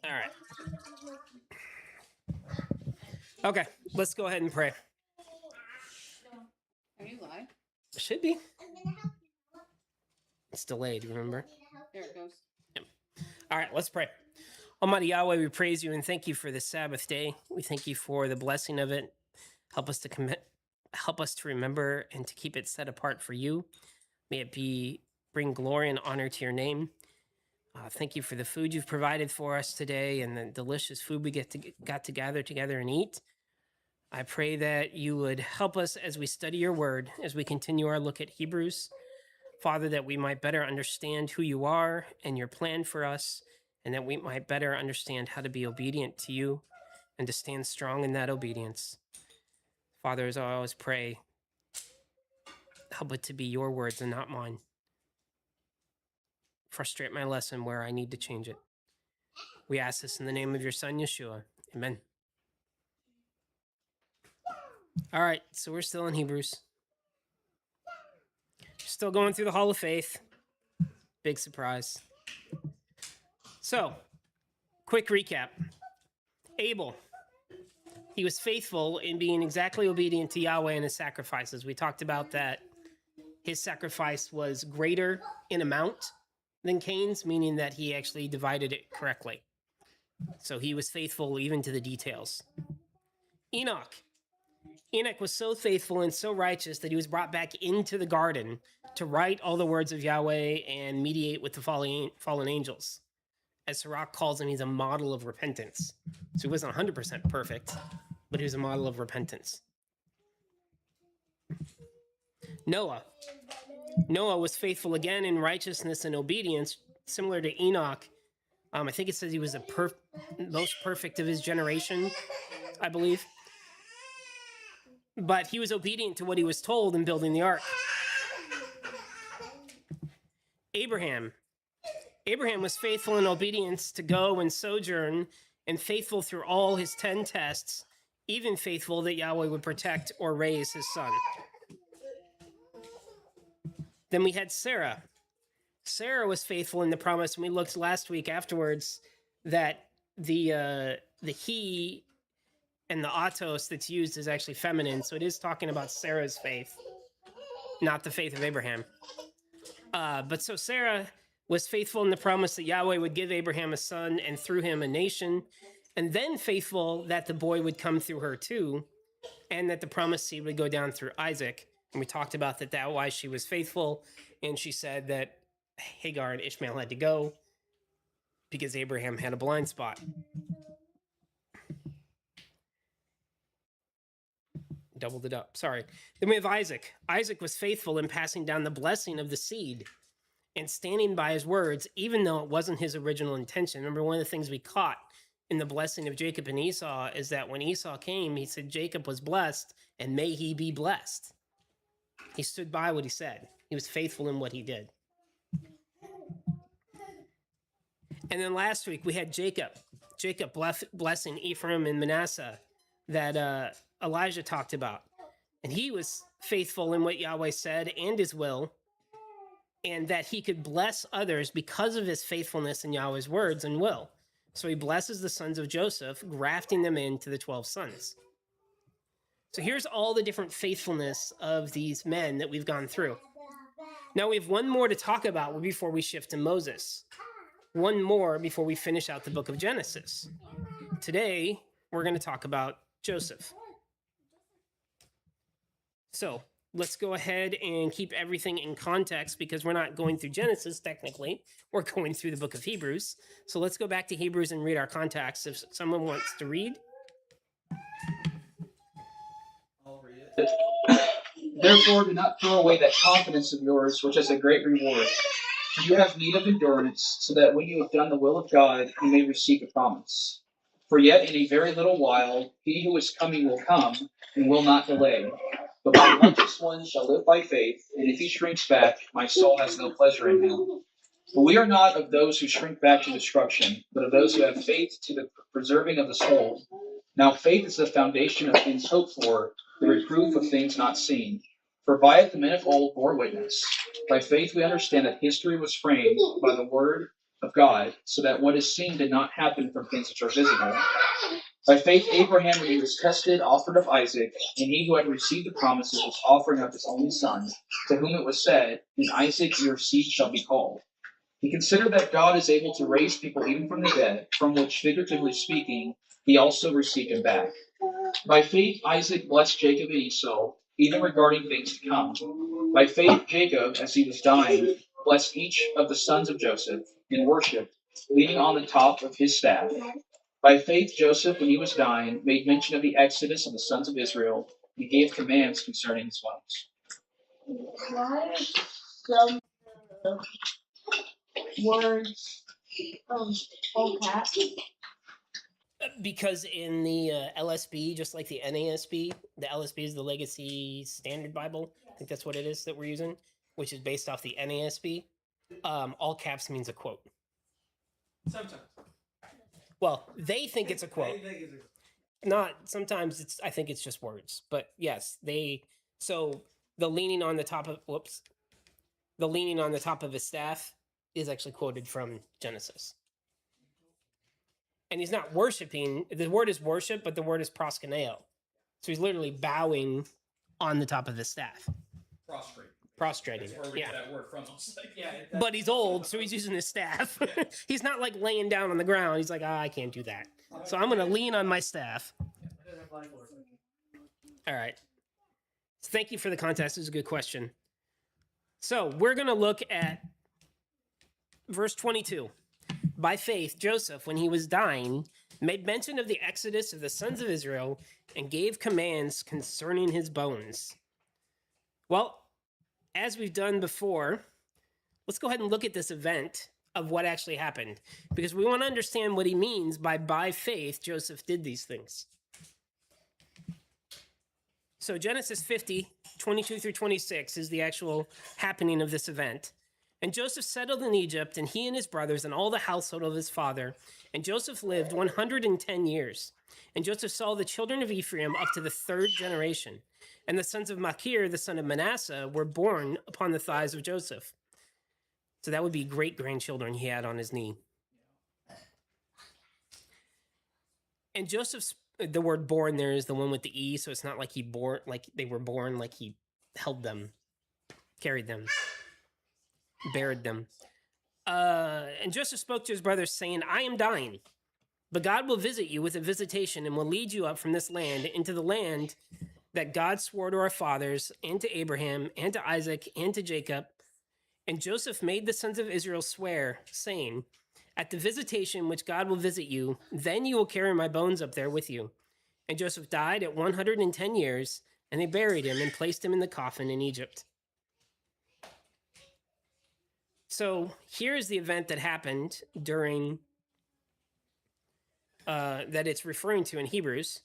All right. Okay, let's go ahead and pray. Are you live? It should be. It's delayed, remember? There it goes. Yep. All right, let's pray. Almighty Yahweh, we praise you and thank you for this Sabbath day. We thank you for the blessing of it. Help us to commit. Help us to remember and to keep it set apart for you. May it bring glory and honor to your name. Thank you for the food you've provided for us today and the delicious food we got to gather together and eat. I pray that you would help us as we study your word, as we continue our look at Hebrews. Father, that we might better understand who you are and your plan for us, and that we might better understand how to be obedient to you and to stand strong in that obedience. Father, as I always pray, help it to be your words and not mine. Frustrate my lesson where I need to change it. We ask this in the name of your son, Yeshua. Amen. All right, so we're still in Hebrews. Still going through the Hall of Faith. Big surprise. So, quick recap. Abel. He was faithful in being exactly obedient to Yahweh and his sacrifices. We talked about that his sacrifice was greater in amount than Cain's, meaning that he actually divided it correctly. So he was faithful even to the details. Enoch. Enoch was so faithful and so righteous that he was brought back into the garden to write all the words of Yahweh and mediate with the fallen angels. As Sirach calls him, he's a model of repentance. So he wasn't 100% perfect, but he was a model of repentance. Noah. Noah was faithful again in righteousness and obedience, similar to Enoch. I think it says he was the most perfect of his generation, I believe. But he was obedient to what he was told in building the ark. Abraham. Abraham was faithful in obedience to go and sojourn, and faithful through all his 10 tests, even faithful that Yahweh would protect or raise his son. Then we had Sarah. Sarah was faithful in the promise, and we looked last week afterwards that the he and the autos that's used is actually feminine, so it is talking about Sarah's faith, not the faith of Abraham. But so Sarah was faithful in the promise that Yahweh would give Abraham a son and through him a nation, and then faithful that the boy would come through her too, and that the promised seed would go down through Isaac. And we talked about that why she was faithful, and she said that Hagar and Ishmael had to go because Abraham had a blind spot. Doubled it up, sorry. Then we have Isaac. Isaac was faithful in passing down the blessing of the seed and standing by his words, even though it wasn't his original intention. Remember, one of the things we caught in the blessing of Jacob and Esau is that when Esau came, he said Jacob was blessed, and may he be blessed. He stood by what he said. He was faithful in what he did. And then last week, we had Jacob blessing Ephraim and Manasseh that Elijah talked about. And he was faithful in what Yahweh said and his will, and that he could bless others because of his faithfulness in Yahweh's words and will. So he blesses the sons of Joseph, grafting them into the 12 sons. So here's all the different faithfulness of these men that we've gone through. Now we have one more to talk about before we shift to Moses. One more before we finish out the book of Genesis. Today, we're going to talk about Joseph. So let's go ahead and keep everything in context because we're not going through Genesis technically. We're going through the book of Hebrews. So let's go back to Hebrews and read our context. If someone wants to read. I'll read it. Therefore, do not throw away that confidence of yours, which has a great reward. You have need of endurance, so that when you have done the will of God, you may receive a promise. For yet in a very little while, he who is coming will come, and will not delay. But my righteous one shall live by faith, and if he shrinks back, my soul has no pleasure in him. But we are not of those who shrink back to destruction, but of those who have faith to the preserving of the soul. Now faith is the foundation of things hoped for, the reproof of things not seen. For by it the men of old bore witness. By faith we understand that history was framed by the word of God, so that what is seen did not happen from things which are visible. By faith, Abraham, when he was tested, offered up Isaac, and he who had received the promises was offering up his only son, to whom it was said, "In Isaac your seed shall be called." He considered that God is able to raise people even from the dead, from which, figuratively speaking, he also received him back. By faith, Isaac blessed Jacob and Esau, even regarding things to come. By faith, Jacob, as he was dying, blessed each of the sons of Joseph, and worshipped, leaning on the top of his staff. By faith, Joseph, when he was dying, made mention of the exodus of the sons of Israel, and gave commands concerning his wives. Why are some words all caps? Because in the LSB, just like the NASB, the LSB is the Legacy Standard Bible. I think that's what it is that we're using, which is based off the NASB. All caps means a quote. Sometimes. Well, they think it's a quote. Not sometimes. I think it's just words. But yes, so the leaning on the top of the leaning on the top of his staff is actually quoted from Genesis. And he's not worshiping. The word is worship, but the word is proskuneo. So he's literally bowing on the top of his staff. Prostrating. That's where we get that word from. But he's old, so he's using his staff. He's not like laying down on the ground. He's like, I can't do that. So I'm going to lean on my staff. All right. So thank you for the context. It was a good question. So we're going to look at verse 22. By faith, Joseph, when he was dying, made mention of the exodus of the sons of Israel and gave commands concerning his bones. Well, as we've done before, let's go ahead and look at this event of what actually happened, because we want to understand what he means by faith, Joseph did these things. So Genesis 50, 22 through 26 is the actual happening of this event. And Joseph settled in Egypt, and he and his brothers and all the household of his father. And Joseph lived 110 years. And Joseph saw the children of Ephraim up to the third generation. And the sons of Machir, the son of Manasseh, were born upon the thighs of Joseph. So that would be great-grandchildren he had on his knee. And Joseph's, the word born there is the one with the E, so it's not like they were born, like he held them, carried them, buried them. And Joseph spoke to his brothers, saying, I am dying, but God will visit you with a visitation and will lead you up from this land into the land that God swore to our fathers and to Abraham and to Isaac and to Jacob. And Joseph made the sons of Israel swear, saying, at the visitation which God will visit you, then you will carry my bones up there with you. And Joseph died at 110 years, and they buried him and placed him in the coffin in Egypt. So here's the event that happened during, that it's referring to in Hebrews.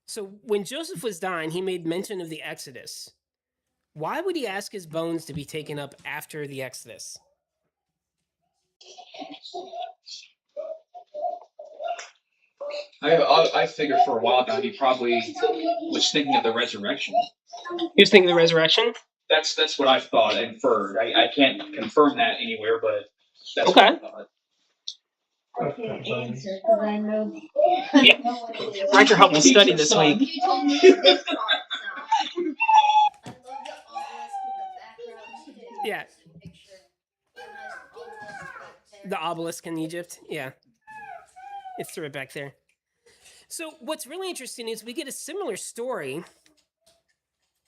So when Joseph was dying, he made mention of the Exodus. Why would he ask his bones to be taken up after the Exodus? I figured for a while now he probably was thinking of the resurrection. He was thinking of the resurrection? That's what I thought, inferred. I can't confirm that anywhere, but that's Okay. what I thought. I can't answer because I know. Yeah. Roger helped me study this week. You told me this part, so. I love the obelisk in the background too. Yeah. Picture. That nice obelisk back there. The obelisk in Egypt? Yeah. It's right back there. So what's really interesting is we get a similar story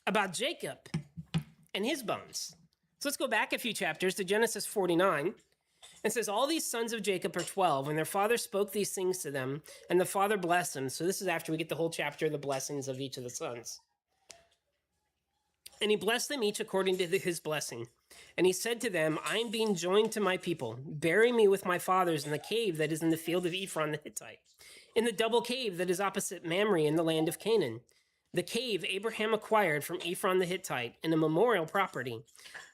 about Jacob and his bones. So let's go back a few chapters to Genesis 49. It says, all these sons of Jacob are 12, and their father spoke these things to them, and the father blessed them. So this is after we get the whole chapter, the blessings of each of the sons. And he blessed them each according to his blessing. And he said to them, I am being joined to my people. Bury me with my fathers in the cave that is in the field of Ephron the Hittite, in the double cave that is opposite Mamre in the land of Canaan. The cave Abraham acquired from Ephron the Hittite in a memorial property.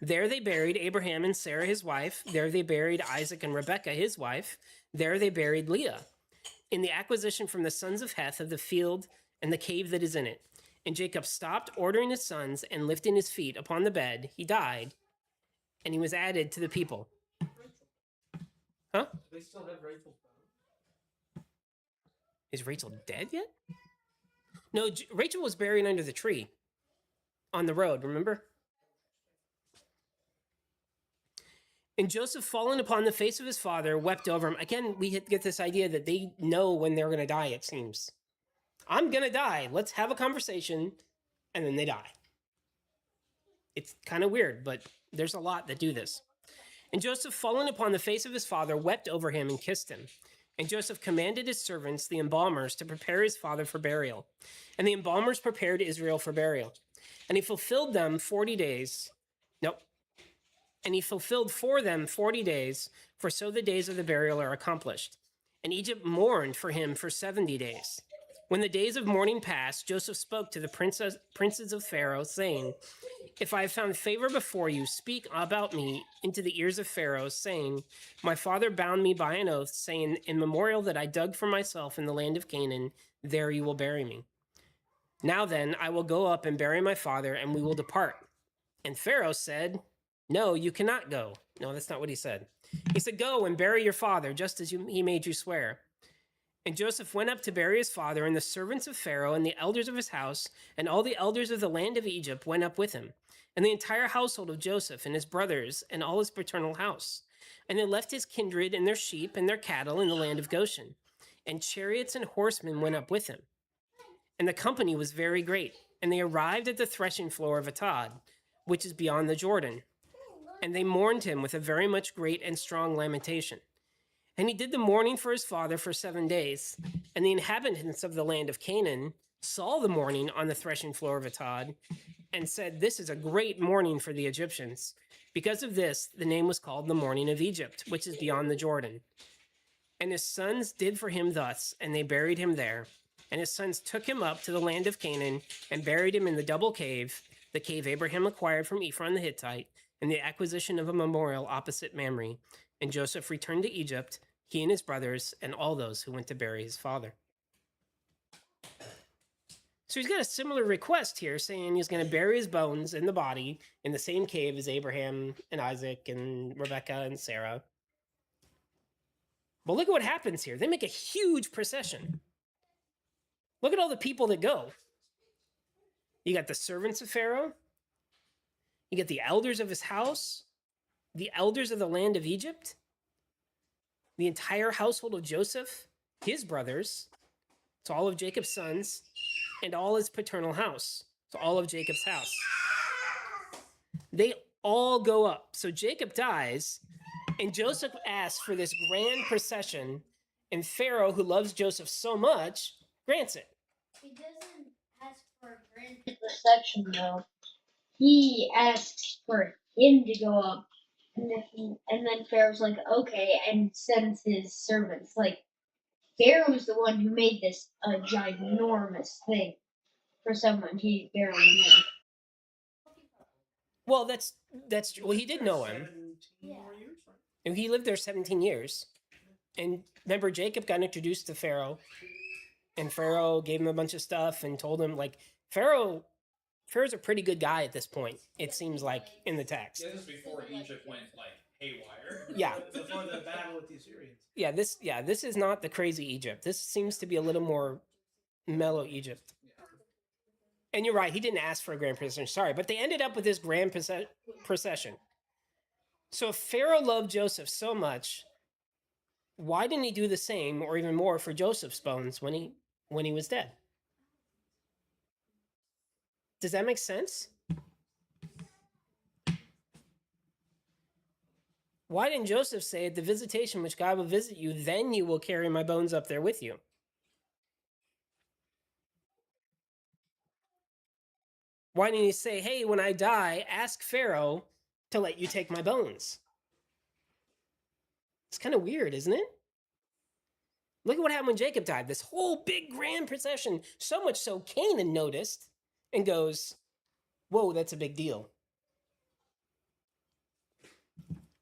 There they buried Abraham and Sarah his wife. There they buried Isaac and Rebekah his wife. There they buried Leah. In the acquisition from the sons of Heth of the field and the cave that is in it. And Jacob stopped ordering his sons, and lifting his feet upon the bed, he died, and he was added to the people. Huh? Do they still have Rachel's phone? Is Rachel dead yet? No, Rachel was buried under the tree on the road, remember? And Joseph, fallen upon the face of his father, wept over him. Again, we get this idea that they know when they're going to die, it seems. I'm going to die. Let's have a conversation. And then they die. It's kind of weird, but there's a lot that do this. And Joseph, fallen upon the face of his father, wept over him and kissed him. And Joseph commanded his servants, the embalmers, to prepare his father for burial. And the embalmers prepared Israel for burial. And he fulfilled them 40 days. Nope. And he fulfilled for them 40 days, for so the days of the burial are accomplished. And Egypt mourned for him for 70 days. When the days of mourning passed, Joseph spoke to the princes of Pharaoh, saying, if I have found favor before you, speak about me into the ears of Pharaoh, saying, my father bound me by an oath, saying, in memorial that I dug for myself in the land of Canaan, there you will bury me. Now then, I will go up and bury my father, and we will depart. And Pharaoh said, no, you cannot go. No, that's not what he said. He said, go and bury your father, just as he made you swear. And Joseph went up to bury his father, and the servants of Pharaoh, and the elders of his house, and all the elders of the land of Egypt went up with him, and the entire household of Joseph, and his brothers, and all his paternal house. And they left his kindred, and their sheep, and their cattle in the land of Goshen. And chariots and horsemen went up with him. And the company was very great. And they arrived at the threshing floor of Atad, which is beyond the Jordan. And they mourned him with a very much great and strong lamentation. And he did the mourning for his father for 7 days. And the inhabitants of the land of Canaan saw the mourning on the threshing floor of Atad, and said, this is a great mourning for the Egyptians. Because of this, the name was called the mourning of Egypt, which is beyond the Jordan. And his sons did for him thus, and they buried him there. And his sons took him up to the land of Canaan, and buried him in the double cave, the cave Abraham acquired from Ephron the Hittite, and the acquisition of a memorial opposite Mamre. And Joseph returned to Egypt, he and his brothers, and all those who went to bury his father. So he's got a similar request here, saying he's going to bury his bones in the body in the same cave as Abraham and Isaac and Rebekah and Sarah. But look at what happens here. They make a huge procession. Look at all the people that go. You got the servants of Pharaoh. You got the elders of his house, the elders of the land of Egypt, the entire household of Joseph, his brothers, so all of Jacob's sons, and all his paternal house, so all of Jacob's house. They all go up. So Jacob dies, and Joseph asks for this grand procession, and Pharaoh, who loves Joseph so much, grants it. He doesn't ask for a grand procession, though. He asks for him to go up, and then Pharaoh's like, okay, and sends his servants. Like, Pharaoh's the one who made this a ginormous thing for someone he barely knew. Well, that's well, he did know him. 17 more years, right? And he lived there 17 years. And remember, Jacob got introduced to Pharaoh, and Pharaoh gave him a bunch of stuff and told him, like, Pharaoh's a pretty good guy at this point, it seems like, in the text. Yeah, this is before Egypt went like haywire. Yeah. Before the battle with the Assyrians. This is not the crazy Egypt. This seems to be a little more mellow Egypt. And you're right, he didn't ask for a grand procession, sorry, but they ended up with this grand procession. So if Pharaoh loved Joseph so much, why didn't he do the same or even more for Joseph's bones when he was dead? Does that make sense? Why didn't Joseph say, at the visitation which God will visit you, then you will carry my bones up there with you? Why didn't he say, hey, when I die, ask Pharaoh to let you take my bones? It's kind of weird, isn't it? Look at what happened when Jacob died. This whole big grand procession, so much so Canaan noticed and goes, whoa, that's a big deal.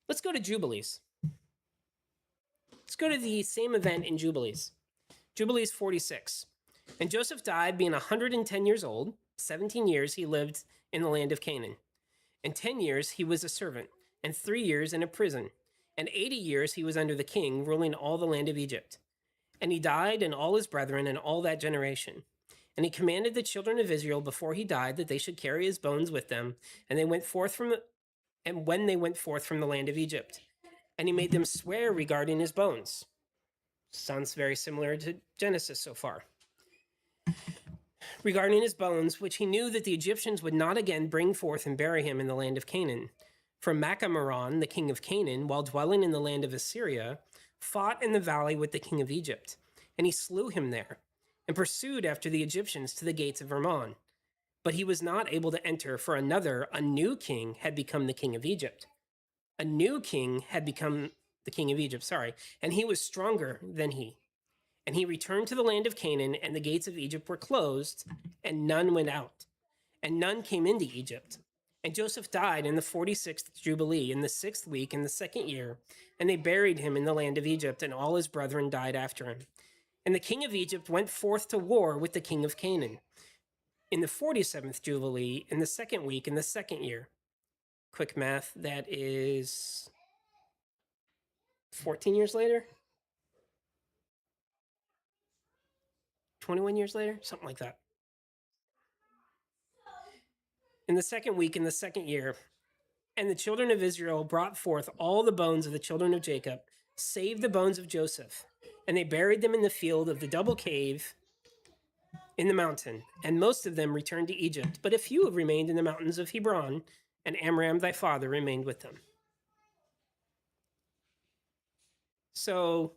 Let's go to Jubilees. Let's go to the same event in Jubilees. Jubilees 46. And Joseph died being 110 years old. 17 years he lived in the land of Canaan. And 10 years he was a servant, and 3 years in a prison. And 80 years he was under the king, ruling all the land of Egypt. And he died, and all his brethren, and all that generation. And he commanded the children of Israel before he died that they should carry his bones with them. And they went forth from and when they went forth from the land of Egypt. And he made them swear regarding his bones. Sounds very similar to Genesis so far. Regarding his bones, which he knew that the Egyptians would not again bring forth and bury him in the land of Canaan. For Macamaron, the king of Canaan, while dwelling in the land of Assyria, fought in the valley with the king of Egypt, and he slew him there, and pursued after the Egyptians to the gates of Hermon. But he was not able to enter, for another, a new king, had become the king of Egypt. A new king had become the king of Egypt, and he was stronger than he. And he returned to the land of Canaan, and the gates of Egypt were closed, and none went out, and none came into Egypt. And Joseph died in the 46th Jubilee, in the 6th week, in the 2nd year, and they buried him in the land of Egypt, and all his brethren died after him. And the king of Egypt went forth to war with the king of Canaan in the 47th Jubilee, in the 2nd week, in the 2nd year. Quick math, that is 14 years later? 21 years later? Something like that. In the 2nd week, in the 2nd year, and the children of Israel brought forth all the bones of the children of Jacob, save the bones of Joseph. And they buried them in the field of the double cave in the mountain. And most of them returned to Egypt, but a few have remained in the mountains of Hebron, and Amram thy father remained with them. So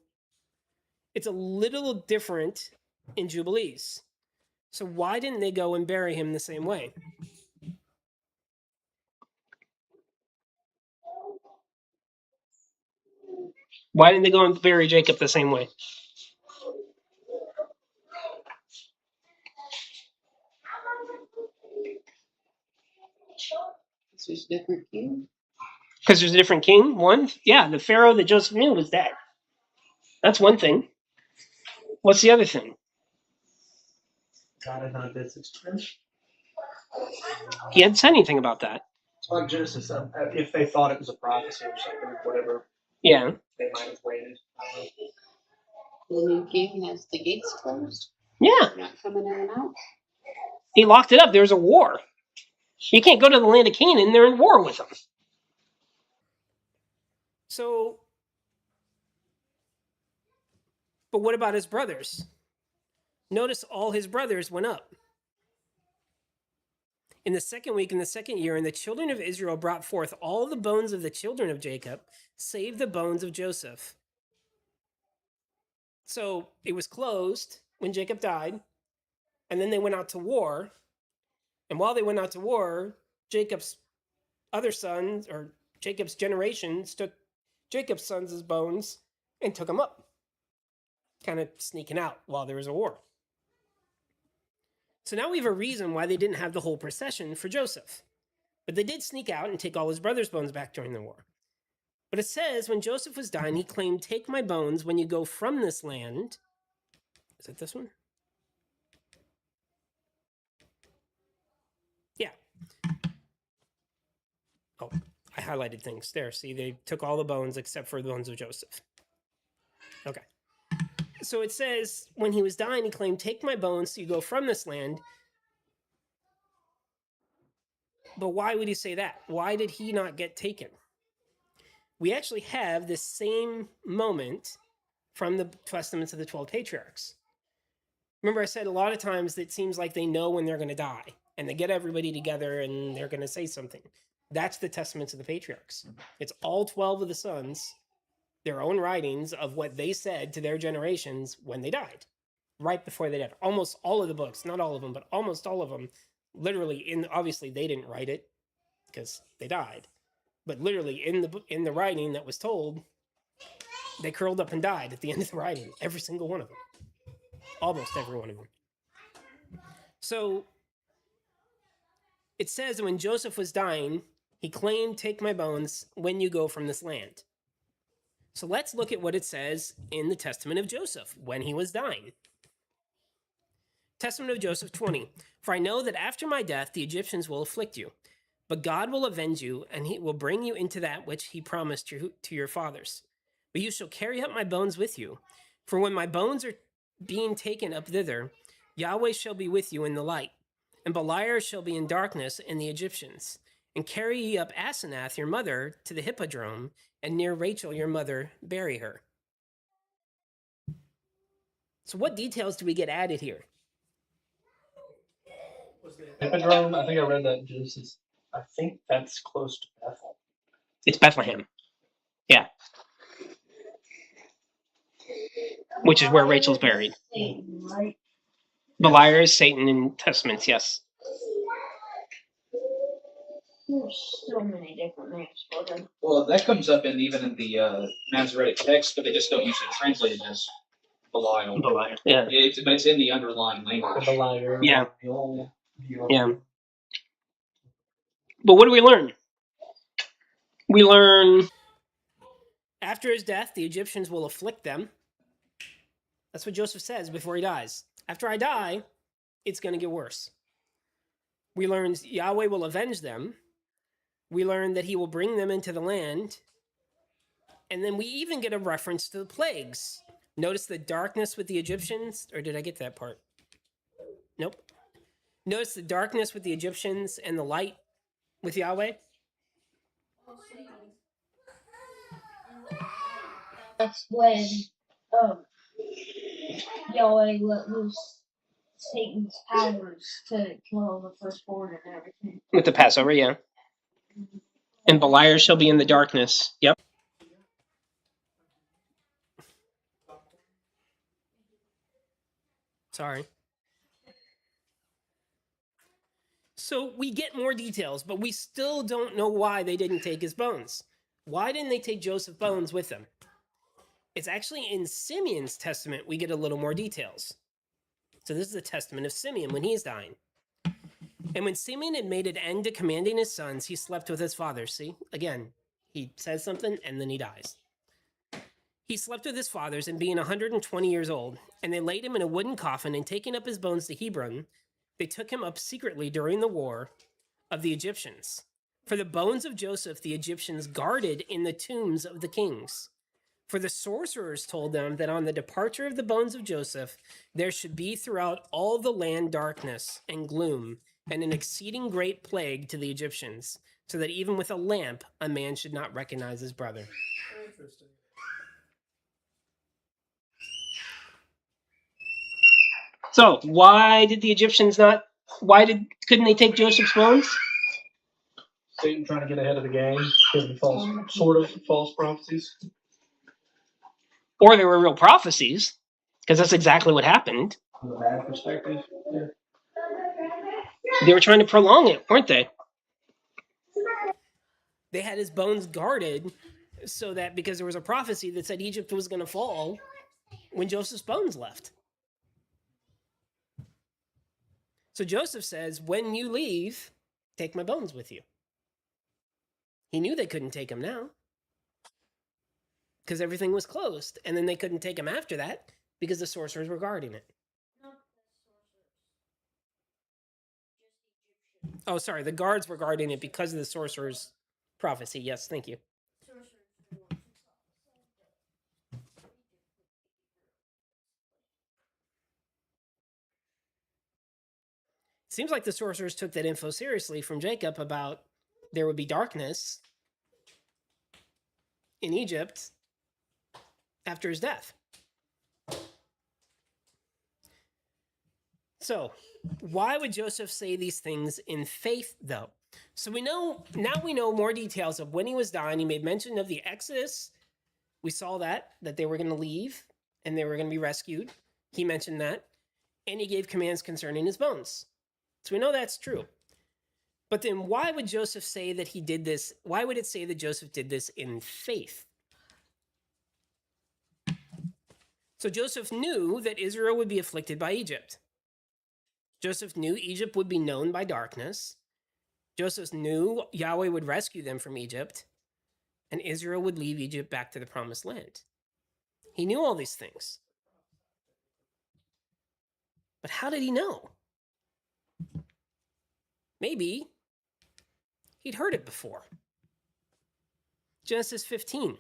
it's a little different in Jubilees. So why didn't they go and bury him the same way? Why didn't they go and bury Jacob the same way? There's different king. Because there's a different king? One? Yeah, the Pharaoh that Joseph knew was dead. That's one thing. What's the other thing? God had not did such things. He hadn't said anything about that. It's like Genesis. If they thought it was a prophecy or something, whatever, Yeah. they might have waited. I don't know. The new king has the gates closed. Yeah. They're not coming in and out. He locked it up. There was a war. You can't go to the land of Canaan. They're in war with them. So, but what about his brothers? Notice all his brothers went up. In the 2nd week, in the 2nd year, and the children of Israel brought forth all the bones of the children of Jacob, save the bones of Joseph. So it was closed when Jacob died, and then they went out to war. And while they went out to war, Jacob's other sons, or Jacob's generations, took Jacob's sons' bones and took them up, kind of sneaking out while there was a war. So now we have a reason why they didn't have the whole procession for Joseph. But they did sneak out and take all his brothers' bones back during the war. But it says, when Joseph was dying, he claimed, take my bones when you go from this land. Is it this one? Yeah. Oh, I highlighted things there. See, they took all the bones except for the bones of Joseph. Okay. So it says, when he was dying, he claimed, take my bones so you go from this land. But why would he say that? Why did he not get taken? We actually have this same moment from the Testaments of the 12 Patriarchs. Remember, I said a lot of times it seems like they know when they're going to die, and they get everybody together and they're going to say something. That's the Testaments of the Patriarchs. It's all 12 of the sons, their own writings of what they said to their generations when they died, right before they died. Almost all of the books, not all of them, but almost all of them, literally, obviously they didn't write it because they died. But literally in the writing that was told, they curled up and died at the end of the writing. Every single one of them. Almost every one of them. So it says when Joseph was dying, he claimed, take my bones when you go from this land. So let's look at what it says in the Testament of Joseph when he was dying. Testament of Joseph 20. For I know that after my death, the Egyptians will afflict you. But God will avenge you, and he will bring you into that which he promised to your fathers. But you shall carry up my bones with you. For when my bones are being taken up thither, Yahweh shall be with you in the light, and Beliar shall be in darkness in the Egyptians. And carry ye up Asenath your mother to the hippodrome, and near Rachel your mother bury her. So what details do we get added here? Hippodrome, I think I read that in Genesis. I think that's close to Bethel. It's Bethlehem. Yeah. Which is where Rachel's buried. Satan, right? Beliar is Satan in Testaments, yes. There's so many different names for them. Well, that comes up even in the Masoretic text, but they just don't usually translate it as Belial. Beliar, yeah. But it's in the underlying language. Belial. Yeah. Yeah. But what do we learn? We learn after his death, the Egyptians will afflict them. That's what Joseph says before he dies. After I die, it's going to get worse. We learn Yahweh will avenge them. We learn that he will bring them into the land. And then we even get a reference to the plagues. Notice the darkness with the Egyptians, or did I get that part? Nope. Notice the darkness with the Egyptians and the light with Yahweh. That's when Yahweh let loose Satan's powers to kill all the firstborn and everything. With the Passover, yeah. And Beliar shall be in the darkness. Yep. Sorry. So we get more details, but we still don't know why they didn't take his bones. Why didn't they take Joseph's bones with them? It's actually in Simeon's testament we get a little more details. So this is the testament of Simeon when he's dying. And when Simeon had made an end to commanding his sons, he slept with his fathers. See, again, he says something and then he dies. He slept with his fathers, and being 120 years old, and they laid him in a wooden coffin, and taking up his bones to Hebron, they took him up secretly during the war of the Egyptians. For the bones of Joseph the Egyptians guarded in the tombs of the kings. For the sorcerers told them that on the departure of the bones of Joseph, there should be throughout all the land darkness and gloom, and an exceeding great plague to the Egyptians, so that even with a lamp a man should not recognize his brother. Interesting. So why did the Egyptians couldn't they take Joseph's bones? Satan trying to get ahead of the game because of false prophecies. Or they were real prophecies, because that's exactly what happened. From a bad perspective. Yeah. They were trying to prolong it, weren't they? They had his bones guarded so that because there was a prophecy that said Egypt was going to fall when Joseph's bones left. So Joseph says, when you leave, take my bones with you. He knew they couldn't take him now because everything was closed. And then they couldn't take him after that because the sorcerers were guarding it. Oh, sorry. The guards were guarding it because of the sorcerer's prophecy. Yes, thank you. Seems like the sorcerers took that info seriously from Jacob about there would be darkness in Egypt after his death. So, why would Joseph say these things in faith, though? So we know more details of when he was dying. He made mention of the Exodus. We saw that they were going to leave and they were going to be rescued. He mentioned that. And he gave commands concerning his bones. So we know that's true. But then why would Joseph say that he did this? Why would it say that Joseph did this in faith? So Joseph knew that Israel would be afflicted by Egypt. Joseph knew Egypt would be known by darkness. Joseph knew Yahweh would rescue them from Egypt, and Israel would leave Egypt back to the promised land. He knew all these things. But how did he know? Maybe He'd heard it before. Genesis 15.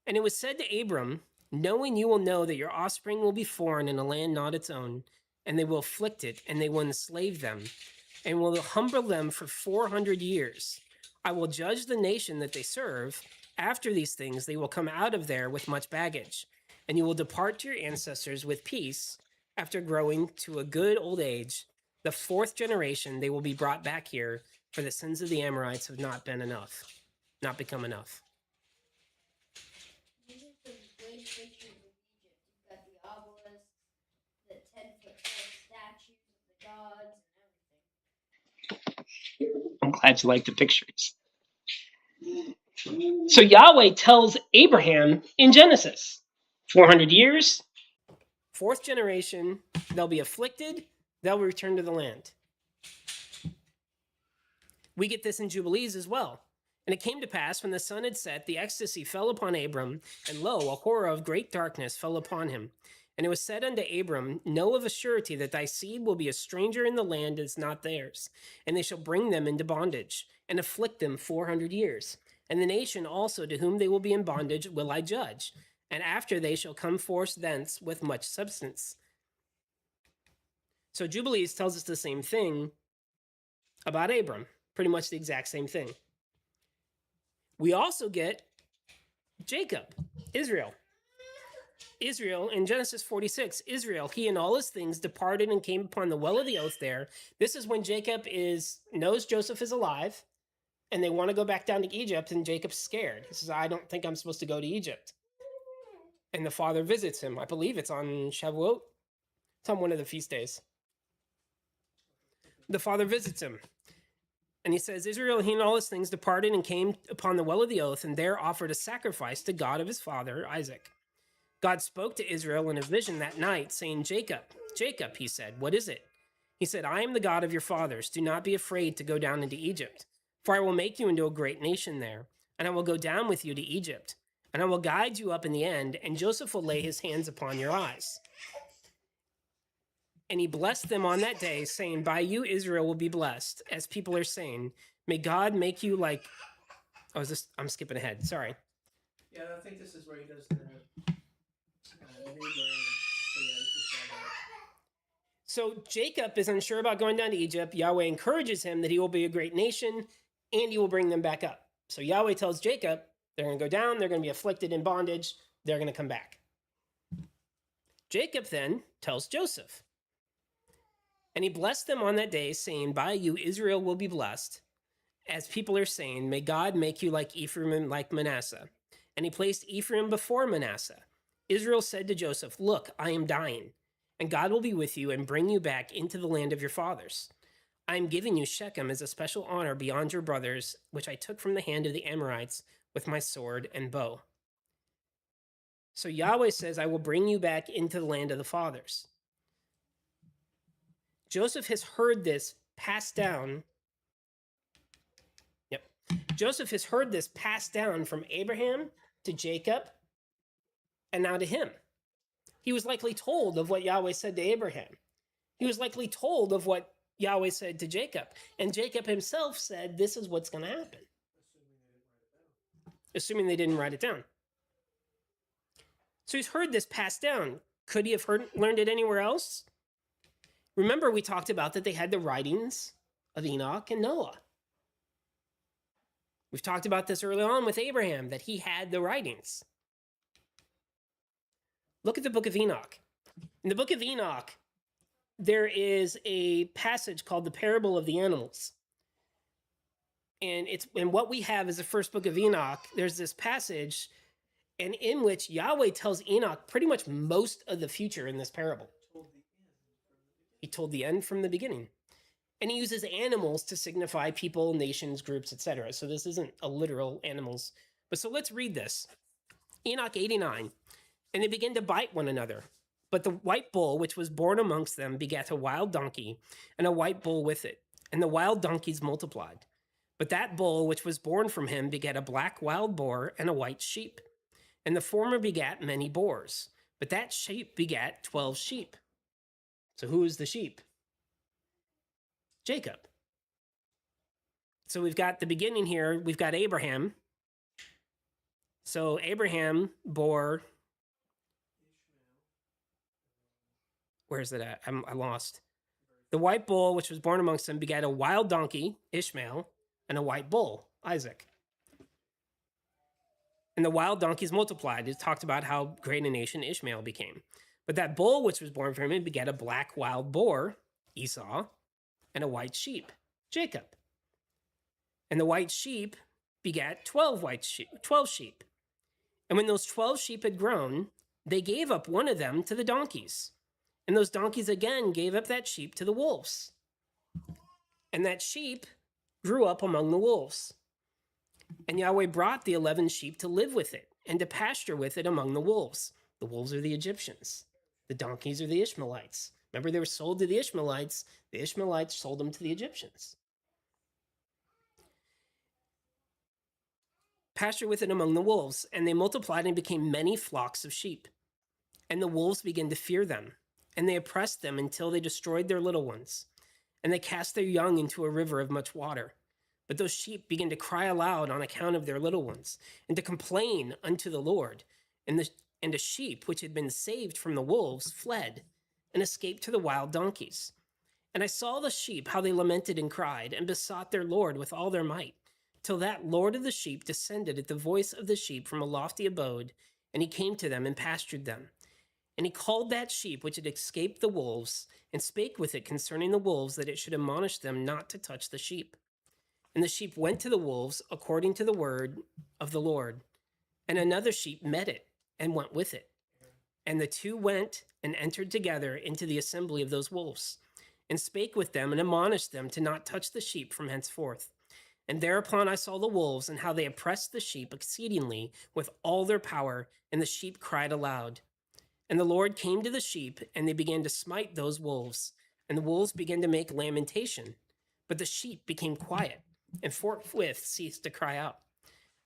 And it was said to Abram, knowing you will know that your offspring will be foreign in a land not its own, and they will afflict it, and they will enslave them, and will humble them for 400 years. I will judge the nation that they serve. After these things, they will come out of there with much baggage, and you will depart to your ancestors with peace. After growing to a good old age, the fourth generation, they will be brought back here, for the sins of the Amorites have not become enough. These are some great pictures of Egypt. You've got the obelisks, the 10-foot tall statues of the gods, and everything. I'm glad you like the pictures. So Yahweh tells Abraham in Genesis, 400 years, fourth generation, they'll be afflicted, they'll return to the land. We get this in Jubilees as well. And it came to pass, when the sun had set, the ecstasy fell upon Abram, and lo, a horror of great darkness fell upon him. And it was said unto Abram, know of a surety that thy seed will be a stranger in the land that is not theirs, and they shall bring them into bondage, and afflict them 400 years. And the nation also to whom they will be in bondage will I judge, and after they shall come forth thence with much substance. So Jubilees tells us the same thing about Abram, pretty much the exact same thing. We also get Jacob, Israel. Israel, in Genesis 46, Israel, he and all his things departed and came upon the well of the oath there. This is when Jacob knows Joseph is alive, and they want to go back down to Egypt, and Jacob's scared. He says, I don't think I'm supposed to go to Egypt. And the father visits him. I believe it's on Shavuot. It's on one of the feast days. The father visits him. And he says, Israel, he and all his things departed and came upon the well of the oath, and there offered a sacrifice to God of his father, Isaac. God spoke to Israel in a vision that night, saying, Jacob, Jacob, he said, what is it? He said, I am the God of your fathers. Do not be afraid to go down into Egypt, for I will make you into a great nation there, and I will go down with you to Egypt, and I will guide you up in the end, and Joseph will lay his hands upon your eyes. And he blessed them on that day, saying, by you Israel will be blessed, as people are saying, may God make you like... I'm skipping ahead, sorry. Yeah, I think this is where he does the new grain. So yeah, this is So Jacob is unsure about going down to Egypt. Yahweh encourages him that he will be a great nation, and he will bring them back up. So Yahweh tells Jacob, they're going to go down, they're going to be afflicted in bondage, they're going to come back. Jacob then tells Joseph, and he blessed them on that day, saying, by you Israel will be blessed, as people are saying, may God make you like Ephraim and like Manasseh. And he placed Ephraim before Manasseh. Israel said to Joseph, look, I am dying, and God will be with you and bring you back into the land of your fathers. I am giving you Shechem as a special honor beyond your brothers, which I took from the hand of the Amorites with my sword and bow. So Yahweh says, I will bring you back into the land of the fathers. Joseph has heard this passed down. Joseph has heard this passed down from Abraham to Jacob and now to him. He was likely told of what Yahweh said to Abraham. He was likely told of what Yahweh said to Jacob. And Jacob himself said, this is what's going to happen. Assuming they didn't write it down. So he's heard this passed down. Could he have learned it anywhere else? Remember, we talked about that they had the writings of Enoch and Noah. We've talked about this early on with Abraham, that he had the writings. Look at the book of Enoch. In the book of Enoch, there is a passage called the parable of the animals. And what we have is the first book of Enoch. There's this passage, and in which Yahweh tells Enoch pretty much most of the future in this parable. He told the end from the beginning. And he uses animals to signify people, nations, groups, etc. So this isn't a literal animals. But so let's read this. Enoch 89. And they began to bite one another. But the white bull, which was born amongst them, begat a wild donkey, and a white bull with it. And the wild donkeys multiplied. But that bull, which was born from him, begat a black wild boar and a white sheep. And the former begat many boars. But that sheep begat 12 sheep. So who is the sheep? Jacob. So we've got the beginning here. We've got Abraham. So Abraham bore. Where's it at? I lost. The white bull, which was born amongst them, begat a wild donkey, Ishmael, and a white bull, Isaac. And the wild donkeys multiplied. It talked about how great a nation Ishmael became. But that bull, which was born from him, begat a black wild boar, Esau, and a white sheep, Jacob. And the white sheep begat 12 sheep. And when those 12 sheep had grown, they gave up one of them to the donkeys. And those donkeys again gave up that sheep to the wolves. And that sheep grew up among the wolves. And Yahweh brought the 11 sheep to live with it and to pasture with it among the wolves. The wolves are the Egyptians. The donkeys are the Ishmaelites. Remember, they were sold to the Ishmaelites. The Ishmaelites sold them to the Egyptians. Pasture with it among the wolves, and they multiplied and became many flocks of sheep. And the wolves began to fear them, and they oppressed them until they destroyed their little ones. And they cast their young into a river of much water. But those sheep began to cry aloud on account of their little ones, and to complain unto the Lord. And the sheep, which had been saved from the wolves, fled, and escaped to the wild donkeys. And I saw the sheep, how they lamented and cried, and besought their Lord with all their might, till that Lord of the sheep descended at the voice of the sheep from a lofty abode, and he came to them and pastured them. And he called that sheep which had escaped the wolves, and spake with it concerning the wolves, that it should admonish them not to touch the sheep. And the sheep went to the wolves according to the word of the Lord. And another sheep met it, and went with it. And the two went and entered together into the assembly of those wolves, and spake with them, and admonished them to not touch the sheep from henceforth. And thereupon I saw the wolves, and how they oppressed the sheep exceedingly with all their power, and the sheep cried aloud. And the Lord came to the sheep, and they began to smite those wolves. And the wolves began to make lamentation. But the sheep became quiet, and forthwith ceased to cry out.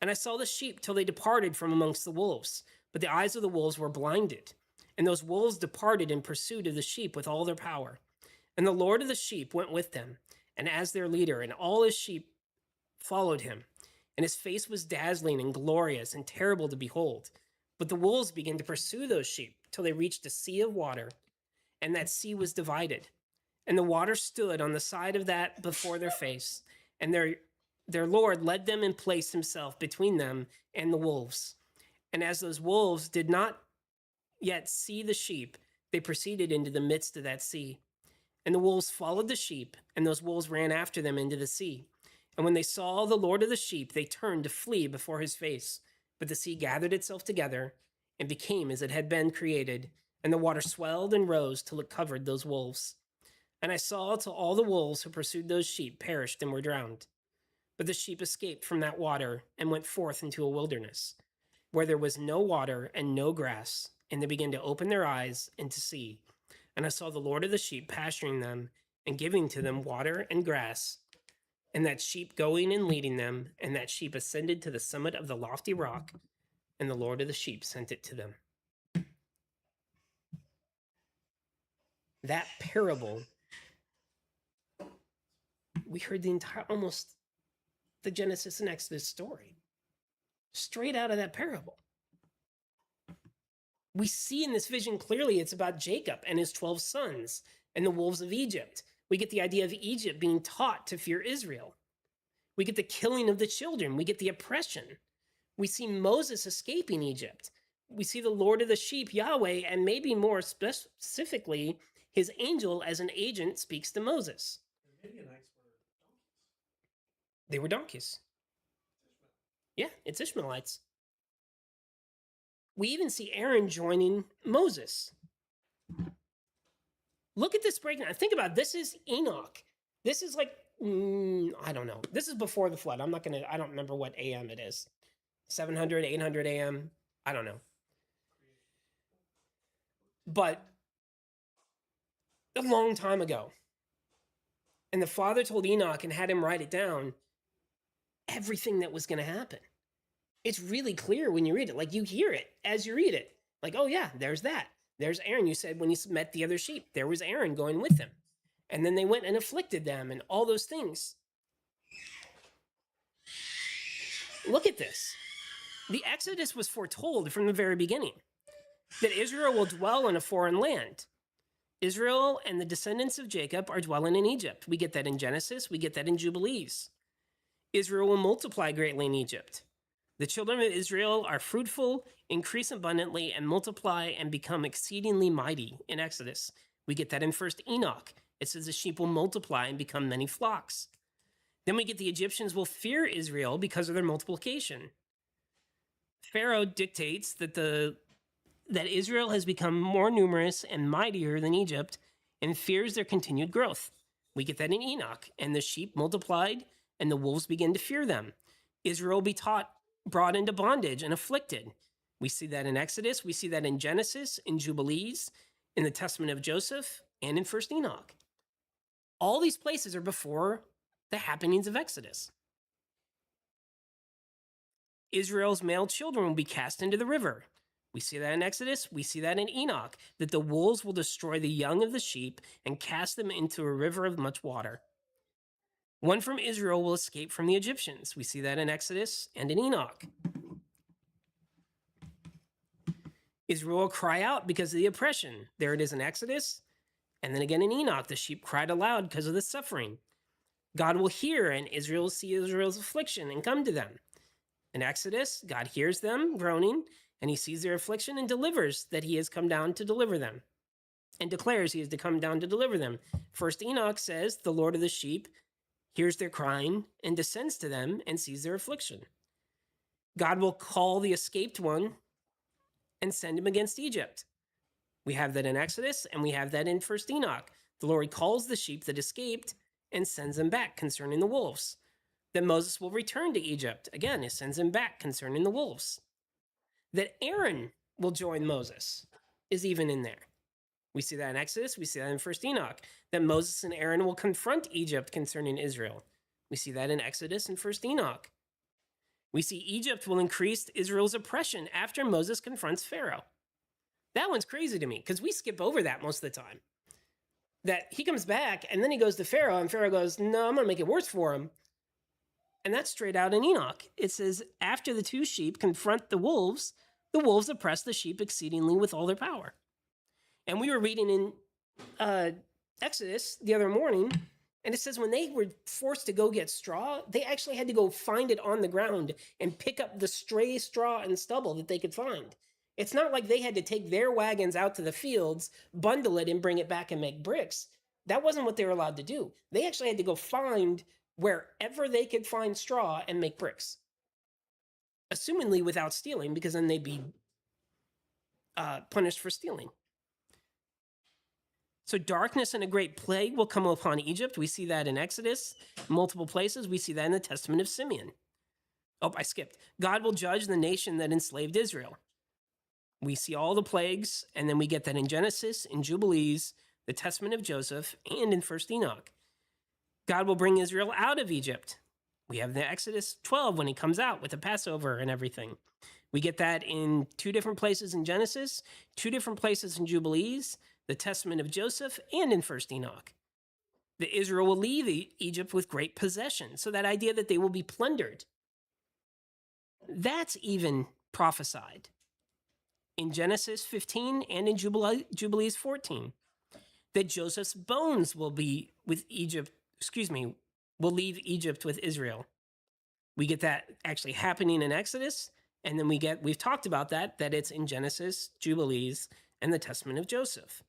And I saw the sheep till they departed from amongst the wolves. But the eyes of the wolves were blinded. And those wolves departed in pursuit of the sheep with all their power. And the Lord of the sheep went with them, and as their leader, and all his sheep followed him. And his face was dazzling and glorious and terrible to behold. But the wolves began to pursue those sheep till they reached a sea of water, and that sea was divided. And the water stood on the side of that before their face, and their Lord led them and placed himself between them and the wolves. And as those wolves did not yet see the sheep, they proceeded into the midst of that sea. And the wolves followed the sheep, and those wolves ran after them into the sea. And when they saw the Lord of the sheep, they turned to flee before his face. But the sea gathered itself together and became as it had been created, and the water swelled and rose till it covered those wolves. And I saw till all the wolves who pursued those sheep perished and were drowned. But the sheep escaped from that water and went forth into a wilderness, where there was no water and no grass, and they began to open their eyes and to see. And I saw the Lord of the sheep pasturing them and giving to them water and grass, and that sheep going and leading them, and that sheep ascended to the summit of the lofty rock, and the Lord of the sheep sent it to them. That parable, we heard the entire, almost the Genesis and Exodus story, straight out of that parable. We see in this vision clearly it's about Jacob and his 12 sons and the wolves of Egypt. We get the idea of Egypt being taught to fear Israel. We get the killing of the children. We get the oppression. We see Moses escaping Egypt. We see the Lord of the sheep, Yahweh, and maybe more specifically, his angel as an agent speaks to Moses. The Midianites were donkeys. They were donkeys. Yeah, it's Ishmaelites. We even see Aaron joining Moses. Look at this breakdown. Think about it. This is Enoch. This is like, I don't know. This is before the flood. I don't remember what AM it is. 700, 800 AM. I don't know. But a long time ago. And the Father told Enoch and had him write it down, everything that was going to happen. It's really clear when you read it. Like, you hear it as you read it. Like, oh yeah, there's that. There's Aaron. You said when he met the other sheep, there was Aaron going with him. And then they went and afflicted them and all those things. Look at this. The Exodus was foretold from the very beginning that Israel will dwell in a foreign land. Israel and the descendants of Jacob are dwelling in Egypt. We get that in Genesis. We get that in Jubilees. Israel will multiply greatly in Egypt. The children of Israel are fruitful, increase abundantly, and multiply and become exceedingly mighty in Exodus. We get that in 1st Enoch. It says the sheep will multiply and become many flocks. Then we get the Egyptians will fear Israel because of their multiplication. Pharaoh dictates that Israel has become more numerous and mightier than Egypt and fears their continued growth. We get that in Enoch. And the sheep multiplied and the wolves begin to fear them. Israel will be brought into bondage and afflicted. We see that in Exodus. We see that in Genesis, in Jubilees, in the Testament of Joseph, and in 1st Enoch. All these places are before the happenings of Exodus. Israel's male children will be cast into the river. We see that in Exodus. We see that in Enoch, that the wolves will destroy the young of the sheep and cast them into a river of much water. One from Israel will escape from the Egyptians. We see that in Exodus and in Enoch. Israel will cry out because of the oppression. There it is in Exodus. And then again in Enoch, the sheep cried aloud because of the suffering. God will hear, and Israel will see Israel's affliction and come to them. In Exodus, God hears them groaning, and he sees their affliction and delivers that he has come down to deliver them, and declares he is to come down to deliver them. 1st Enoch says, the Lord of the sheep hears their crying and descends to them and sees their affliction. God will call the escaped one and send him against Egypt. We have that in Exodus, and we have that in 1st Enoch. The Lord calls the sheep that escaped and sends them back concerning the wolves. That Moses will return to Egypt. Again, it sends him back concerning the wolves. That Aaron will join Moses is even in there. We see that in Exodus. We see that in 1st Enoch. That Moses and Aaron will confront Egypt concerning Israel. We see that in Exodus and 1st Enoch. We see Egypt will increase Israel's oppression after Moses confronts Pharaoh. That one's crazy to me because we skip over that most of the time. That he comes back and then he goes to Pharaoh and Pharaoh goes, no, I'm going to make it worse for him. And that's straight out in Enoch. It says, after the two sheep confront the wolves oppress the sheep exceedingly with all their power. And we were reading in Exodus the other morning, and it says when they were forced to go get straw, they actually had to go find it on the ground and pick up the stray straw and stubble that they could find. It's not like they had to take their wagons out to the fields, bundle it, and bring it back and make bricks. That wasn't what they were allowed to do. They actually had to go find wherever they could find straw and make bricks. Assumingly without stealing, because then they'd be punished for stealing. So darkness and a great plague will come upon Egypt. We see that in Exodus, multiple places. We see that in the Testament of Simeon. Oh, I skipped. God will judge the nation that enslaved Israel. We see all the plagues, and then we get that in Genesis, in Jubilees, the Testament of Joseph, and in 1st Enoch. God will bring Israel out of Egypt. We have the Exodus 12 when he comes out with the Passover and everything. We get that in 2 different places in Genesis, 2 different places in Jubilees, the Testament of Joseph, and in 1st Enoch. That Israel will leave Egypt with great possession. So that idea that they will be plundered, that's even prophesied in Genesis 15 and in Jubilees 14. That Joseph's bones will be with Egypt, will leave Egypt with Israel. We get that actually happening in Exodus, and then we've talked about that it's in Genesis, Jubilees, and the Testament of Joseph.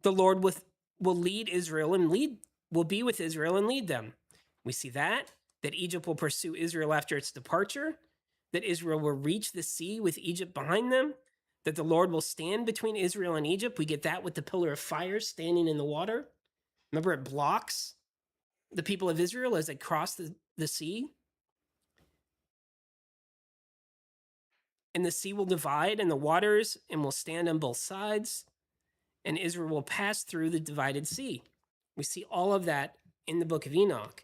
The Lord will lead Israel and will be with Israel and lead them. We see that Egypt will pursue Israel after its departure, that Israel will reach the sea with Egypt behind them, that the Lord will stand between Israel and Egypt. We get that with the pillar of fire standing in the water. Remember, it blocks the people of Israel as they cross the sea. And the sea will divide and the waters and will stand on both sides. And Israel will pass through the divided sea. We see all of that in the book of Enoch.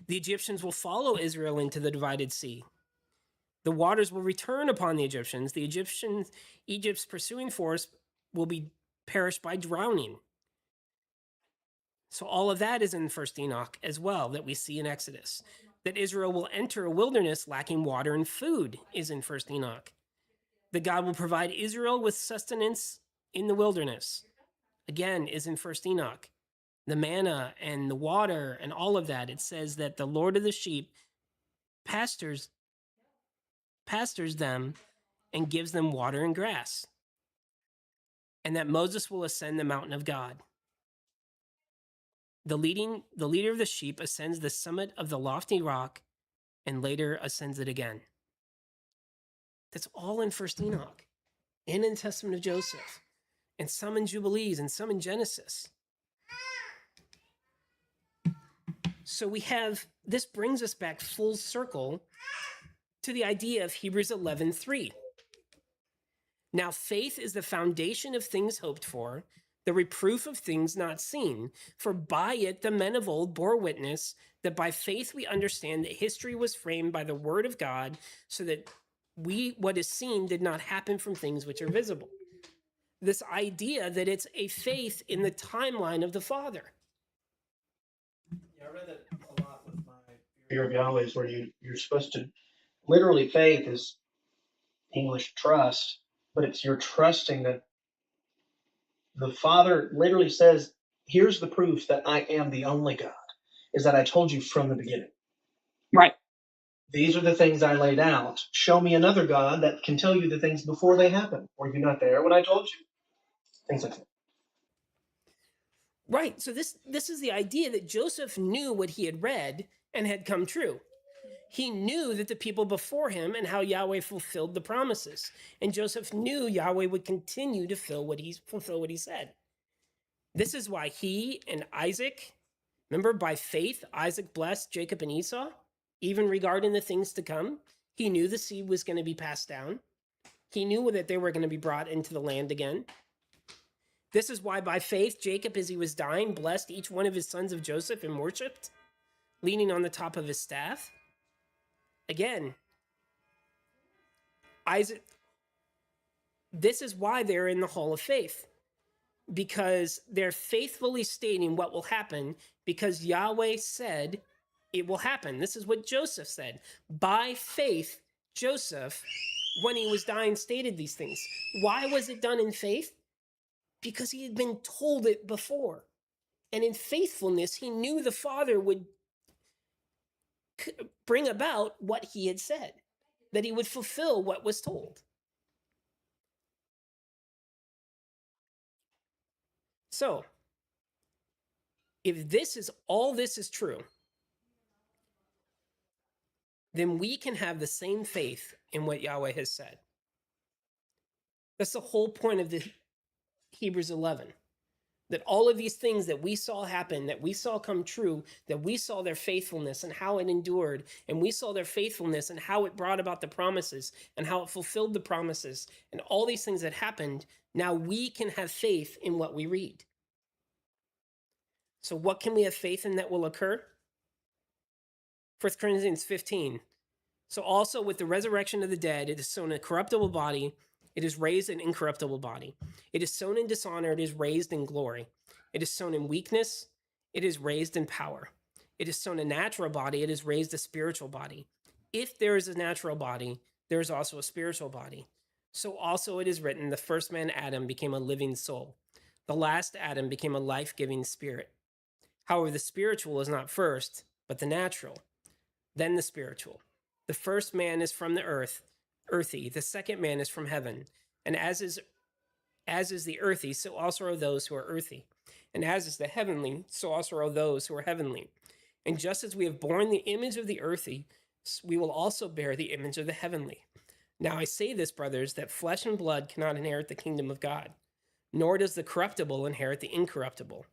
The Egyptians will follow Israel into the divided sea. The waters will return upon the Egyptians. Egypt's pursuing force will be perished by drowning. So all of that is in First Enoch as well, that we see in Exodus. That Israel will enter a wilderness lacking water and food is in First Enoch. That God will provide Israel with sustenance in the wilderness, again, is in First Enoch. The manna and the water and all of that, it says that the Lord of the sheep pastors them and gives them water and grass. And that Moses will ascend the mountain of God. The leader of the sheep ascends the summit of the lofty rock and later ascends it again. That's all in First Enoch and in the Testament of Joseph, and some in Jubilees and some in Genesis. So we have, this brings us back full circle to the idea of Hebrews 11:3. Now faith is the foundation of things hoped for, the reproof of things not seen. For by it the men of old bore witness that by faith we understand that history was framed by the word of God, so that what is seen did not happen from things which are visible. This idea that it's a faith in the timeline of the Father. Yeah, I read that a lot with my Fear of Yahweh is where you're supposed to, literally faith is English trust, but it's you're trusting that the Father literally says, here's the proof that I am the only God, is that I told you from the beginning. Right. These are the things I laid out. Show me another God that can tell you the things before they happen. Were you not there when I told you? Things like that. Right. So this is the idea that Joseph knew what he had read and had come true. He knew that the people before him and how Yahweh fulfilled the promises. And Joseph knew Yahweh would continue to fulfill what he said. This is why he and Isaac, remember, by faith, Isaac blessed Jacob and Esau, even regarding the things to come. He knew the seed was going to be passed down. He knew that they were going to be brought into the land again. This is why by faith, Jacob, as he was dying, blessed each one of his sons of Joseph and worshipped, leaning on the top of his staff. Again, Isaac, this is why they're in the Hall of Faith, because they're faithfully stating what will happen, because Yahweh said it will happen. This is what Joseph said. By faith, Joseph, when he was dying, stated these things. Why was it done in faith? Because he had been told it before. And in faithfulness, he knew the Father would bring about what he had said, that he would fulfill what was told. So, if all this is true, then we can have the same faith in what Yahweh has said. That's the whole point of the Hebrews 11. That all of these things that we saw happen, that we saw come true, that we saw their faithfulness and how it endured, and we saw their faithfulness and how it brought about the promises and how it fulfilled the promises, and all these things that happened, now we can have faith in what we read. So what can we have faith in that will occur? 1 Corinthians 15. So also with the resurrection of the dead, it is sown a corruptible body, it is raised an incorruptible body. It is sown in dishonor, it is raised in glory. It is sown in weakness, it is raised in power. It is sown a natural body, it is raised a spiritual body. If there is a natural body, there is also a spiritual body. So also it is written, the first man Adam became a living soul. The last Adam became a life-giving spirit. However, the spiritual is not first, but the natural, then the spiritual. The first man is from the earthy. The second man is from heaven. And as is the earthy, so also are those who are earthy. And as is the heavenly, so also are those who are heavenly. And just as we have borne the image of the earthy, we will also bear the image of the heavenly. Now I say this, brothers, that flesh and blood cannot inherit the kingdom of God, nor does the corruptible inherit the incorruptible.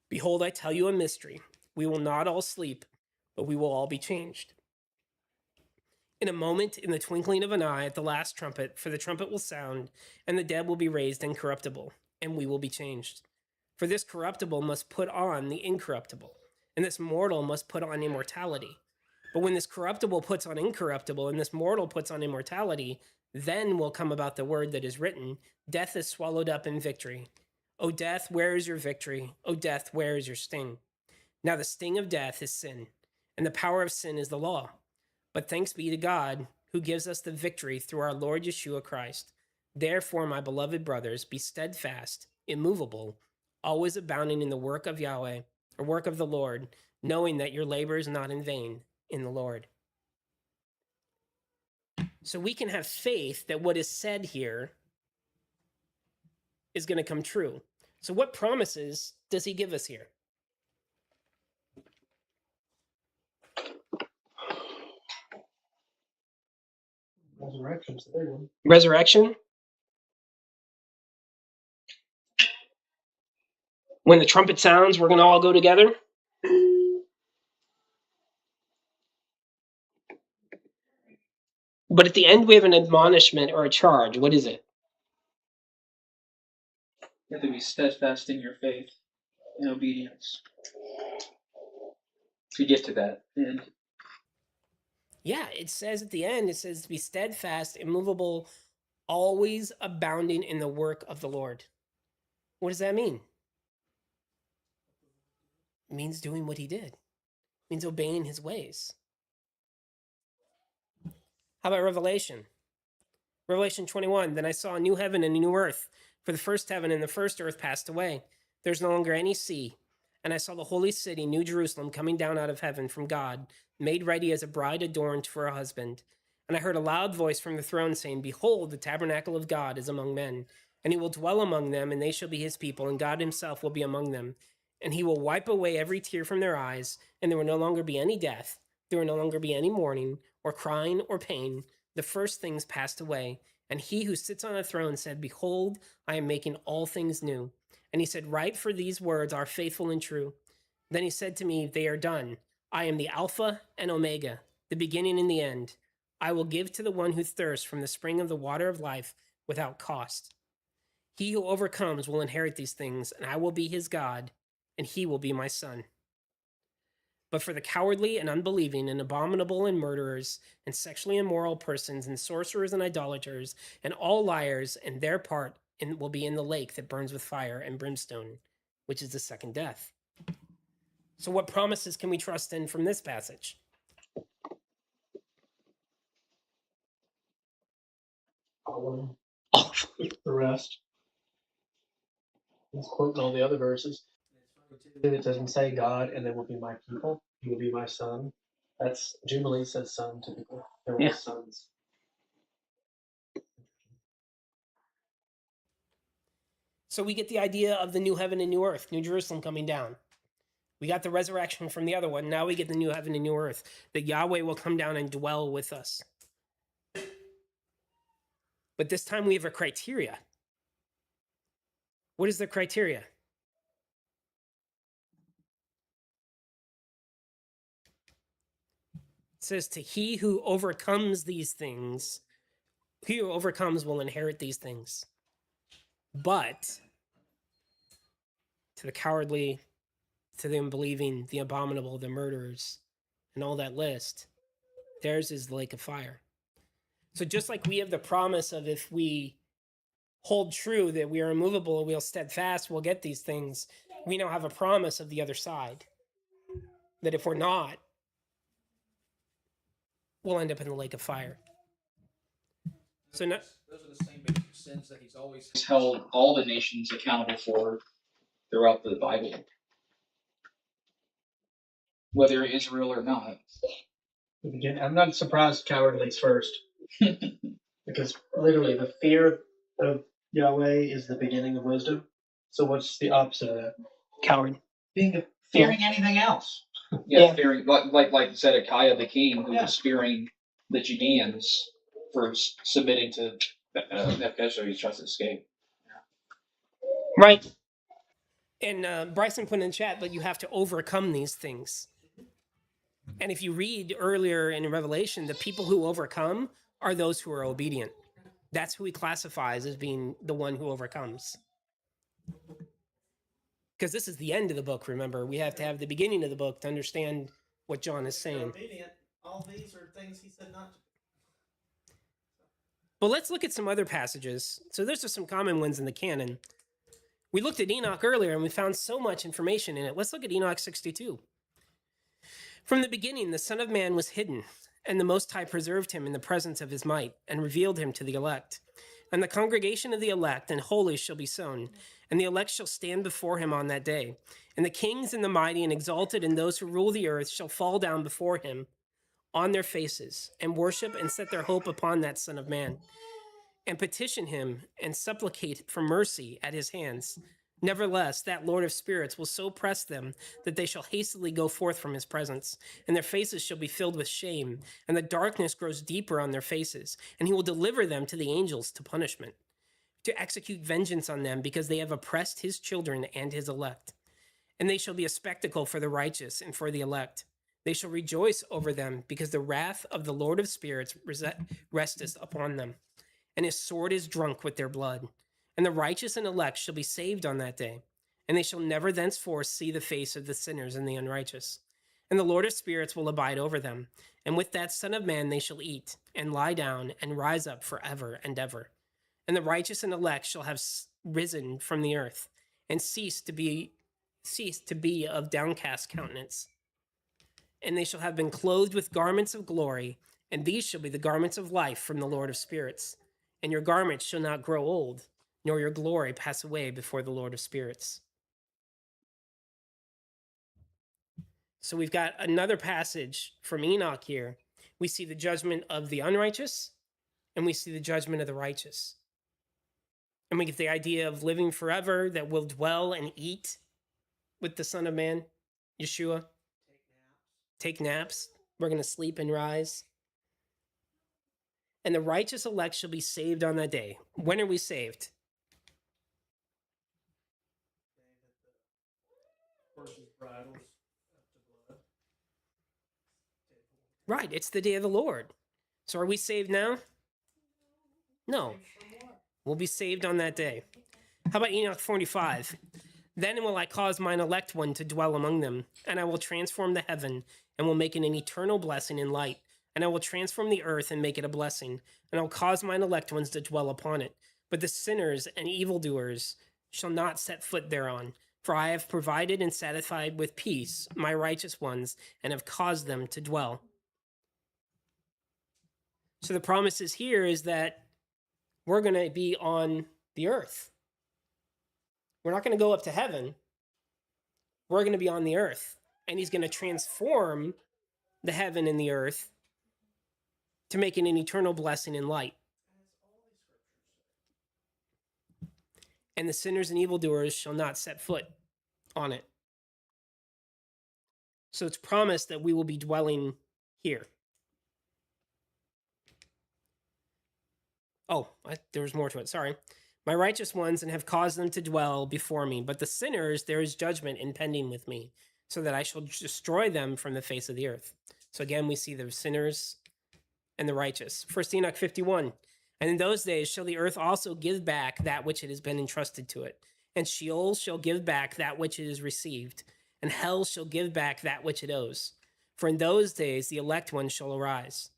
Behold, I tell you a mystery. We will not all sleep, but we will all be changed. In a moment, in the twinkling of an eye, at the last trumpet, for the trumpet will sound, and the dead will be raised incorruptible, and we will be changed. For this corruptible must put on the incorruptible, and this mortal must put on immortality. But when this corruptible puts on incorruptible, and this mortal puts on immortality, then will come about the word that is written, death is swallowed up in victory. O death, where is your victory? O death, where is your sting? Now the sting of death is sin, and the power of sin is the law. But thanks be to God, who gives us the victory through our Lord Yeshua Christ. Therefore, my beloved brothers, be steadfast, immovable, always abounding in the work of Yahweh, or work of the Lord, knowing that your labor is not in vain in the Lord. So we can have faith that what is said here is going to come true. So what promises does he give us here? Resurrection's the big one. Resurrection? When the trumpet sounds, we're going to all go together? But at the end, we have an admonishment or a charge. What is it? You have to be steadfast in your faith and obedience to get to that end. Yeah, it says at the end, it says to be steadfast, immovable, always abounding in the work of the Lord. What does that mean? It means doing what he did. It means obeying his ways. How about Revelation? Revelation 21, then I saw a new heaven and a new earth, for the first heaven and the first earth passed away. There's no longer any sea. And I saw the holy city, New Jerusalem, coming down out of heaven from God, made ready as a bride adorned for her husband. And I heard a loud voice from the throne saying, Behold, the tabernacle of God is among men, and he will dwell among them, and they shall be his people, and God himself will be among them. And he will wipe away every tear from their eyes, and there will no longer be any death, there will no longer be any mourning, or crying, or pain. The first things passed away. And he who sits on the throne said, Behold, I am making all things new. And he said, Write, for these words are faithful and true. Then he said to me, They are done. I am the Alpha and Omega, the beginning and the end. I will give to the one who thirsts from the spring of the water of life without cost. He who overcomes will inherit these things, and I will be his God, and he will be my son. But for the cowardly and unbelieving and abominable and murderers and sexually immoral persons and sorcerers and idolaters and all liars, and their part will be in the lake that burns with fire and brimstone, which is the second death. So what promises can we trust in from this passage? All the rest. He's quoting all the other verses. It doesn't say God and they will be my people. He will be my son. That's Jubilee says son typically. They're all sons. So we get the idea of the new heaven and new earth, New Jerusalem coming down. We got the resurrection from the other one. Now we get the new heaven and new earth. That Yahweh will come down and dwell with us. But this time we have a criteria. What is the criteria? It says, to he who overcomes these things, he who overcomes will inherit these things. But to the cowardly, to the unbelieving, the abominable, the murderers, and all that list, theirs is the lake of fire. So just like we have the promise of if we hold true that we are immovable, we'll steadfast, we'll get these things, we now have a promise of the other side. That if we're not, we'll end up in the lake of fire. So no, Those are the same basic sins that he's always held all the nations accountable for throughout the Bible, whether Israel or not. Again, I'm not surprised cowardly's first. Because literally the fear of Yahweh is the beginning of wisdom. So what's the opposite of that? coward. Fearing anything else. Yeah, fearing like Zedekiah the king, who was fearing the Judeans for submitting to Nebuchadnezzar. He tries to escape. Right. And Bryson put in chat, but you have to overcome these things. And if you read earlier in Revelation, the people who overcome are those who are obedient. That's who he classifies as being the one who overcomes. Because this is the end of the book, remember. We have to have the beginning of the book to understand what John is saying. Obedient. All these are things he said not to do. But let's look at some other passages. So there's just some common ones in the canon. We looked at Enoch earlier and we found so much information in it. Let's look at Enoch 62. From the beginning, the Son of Man was hidden, and the Most High preserved him in the presence of his might, and revealed him to the elect. And the congregation of the elect and holy shall be sown, and the elect shall stand before him on that day. And the kings and the mighty and exalted and those who rule the earth shall fall down before him on their faces, and worship and set their hope upon that Son of Man, and petition him and supplicate for mercy at his hands. Nevertheless, that Lord of spirits will so press them that they shall hastily go forth from his presence, and their faces shall be filled with shame, and the darkness grows deeper on their faces, and he will deliver them to the angels to punishment, to execute vengeance on them, because they have oppressed his children and his elect. And they shall be a spectacle for the righteous and for the elect. They shall rejoice over them, because the wrath of the Lord of spirits resteth upon them, and his sword is drunk with their blood. And the righteous and elect shall be saved on that day, and they shall never thenceforth see the face of the sinners and the unrighteous. And the Lord of spirits will abide over them, and with that Son of Man they shall eat, and lie down, and rise up forever and ever. And the righteous and elect shall have risen from the earth, and cease to be of downcast countenance. And they shall have been clothed with garments of glory, and these shall be the garments of life from the Lord of spirits. And your garments shall not grow old, nor your glory pass away before the Lord of spirits. So we've got another passage from Enoch here. We see the judgment of the unrighteous, and we see the judgment of the righteous. And we get the idea of living forever, that we'll dwell and eat with the Son of Man, Yeshua. Take naps. We're going to sleep and rise. And the righteous elect shall be saved on that day. When are we saved? Right, it's the day of the Lord. So are we saved now? No. We'll be saved on that day. How about Enoch 45? Then will I cause mine elect one to dwell among them, and I will transform the heaven, and will make it an eternal blessing in light. And I will transform the earth and make it a blessing, and I will cause mine elect ones to dwell upon it. But the sinners and evildoers shall not set foot thereon. For I have provided and satisfied with peace my righteous ones, and have caused them to dwell. So the promises here is that we're going to be on the earth. We're not going to go up to heaven. We're going to be on the earth. And he's going to transform the heaven and the earth to make it an eternal blessing in light. And the sinners and evildoers shall not set foot on it. So it's promised that we will be dwelling here. Oh, there was more to it. Sorry. My righteous ones, and have caused them to dwell before me. But the sinners, there is judgment impending with me, so that I shall destroy them from the face of the earth. So again, we see the sinners and the righteous. 1 Enoch 51. And in those days shall the earth also give back that which it has been entrusted to it. And Sheol shall give back that which it has received. And hell shall give back that which it owes. For in those days the elect one shall arise.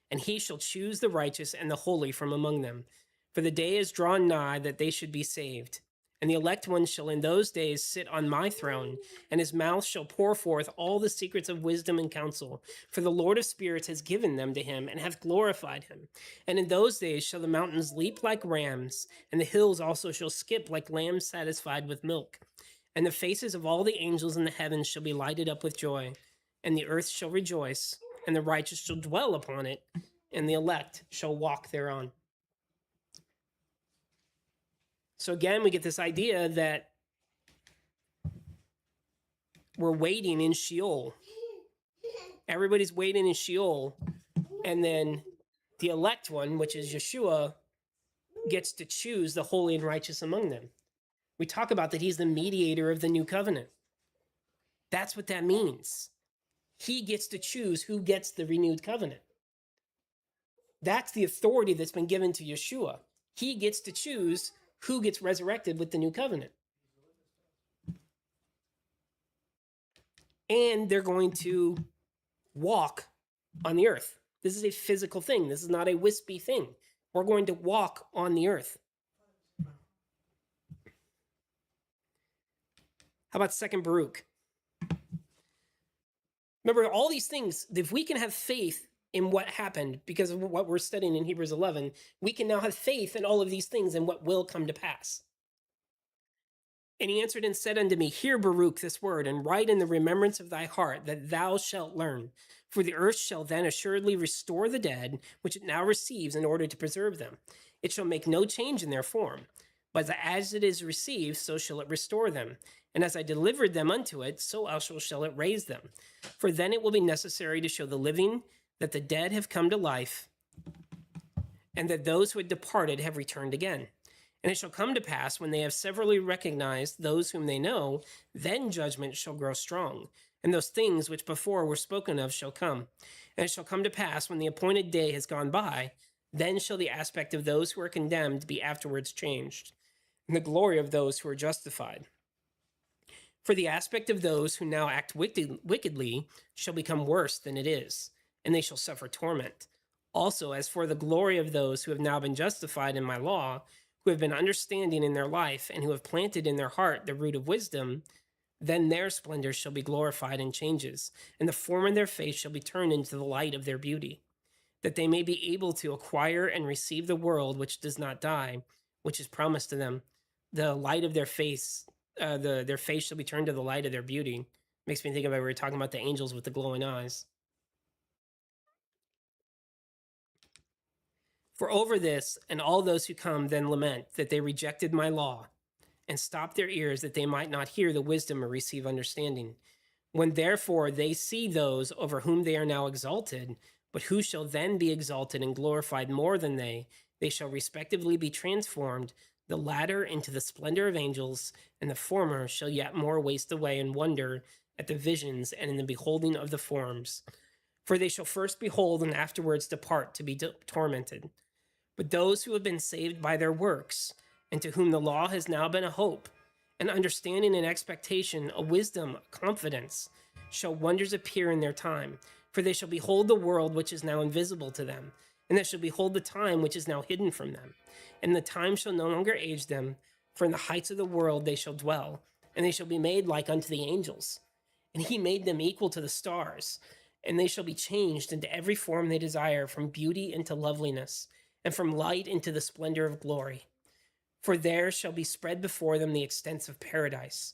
And he shall choose the righteous and the holy from among them. For the day is drawn nigh that they should be saved. And the elect one shall in those days sit on my throne, and his mouth shall pour forth all the secrets of wisdom and counsel. For the Lord of spirits has given them to him, and hath glorified him. And in those days shall the mountains leap like rams, and the hills also shall skip like lambs satisfied with milk. And the faces of all the angels in the heavens shall be lighted up with joy. And the earth shall rejoice, and the righteous shall dwell upon it, and the elect shall walk thereon. So again, we get this idea that we're waiting in Sheol. Everybody's waiting in Sheol, and then the elect one, which is Yeshua, gets to choose the holy and righteous among them. We talk about that he's the mediator of the new covenant. That's what that means. He gets to choose who gets the renewed covenant. That's the authority that's been given to Yeshua. He gets to choose who gets resurrected with the new covenant. And they're going to walk on the earth. This is a physical thing. This is not a wispy thing. We're going to walk on the earth. How about 2nd Baruch? Remember, all these things, if we can have faith in what happened because of what we're studying in Hebrews 11, we can now have faith in all of these things and what will come to pass. And he answered and said unto me, Hear, Baruch, this word, and write in the remembrance of thy heart, that thou shalt learn. For the earth shall then assuredly restore the dead, which it now receives, in order to preserve them. It shall make no change in their form. But as it is received, so shall it restore them. And as I delivered them unto it, so also shall it raise them. For then it will be necessary to show the living that the dead have come to life, and that those who had departed have returned again. And it shall come to pass, when they have severally recognized those whom they know, then judgment shall grow strong, and those things which before were spoken of shall come. And it shall come to pass, when the appointed day has gone by, then shall the aspect of those who are condemned be afterwards changed, and the glory of those who are justified. For the aspect of those who now act wickedly shall become worse than it is, and they shall suffer torment. Also, as for the glory of those who have now been justified in my law, who have been understanding in their life, and who have planted in their heart the root of wisdom, then their splendor shall be glorified in changes, and the form of their face shall be turned into the light of their beauty, that they may be able to acquire and receive the world which does not die, which is promised to them. The light of their face, their face shall be turned to the light of their beauty. Makes me think about we were talking about the angels with the glowing eyes. For over this and all those who come then lament that they rejected my law and stopped their ears that they might not hear the wisdom or receive understanding. When therefore they see those over whom they are now exalted, but who shall then be exalted and glorified more than they shall respectively be transformed, the latter into the splendor of angels, and the former shall yet more waste away in wonder at the visions and in the beholding of the forms. For they shall first behold and afterwards depart to be tormented. But those who have been saved by their works, and to whom the law has now been a hope, an understanding and expectation, a wisdom, a confidence, shall wonders appear in their time. For they shall behold the world which is now invisible to them, and they shall behold the time which is now hidden from them. And the time shall no longer age them, for in the heights of the world they shall dwell, and they shall be made like unto the angels. And he made them equal to the stars, and they shall be changed into every form they desire, from beauty into loveliness, and from light into the splendor of glory. For there shall be spread before them the extents of paradise,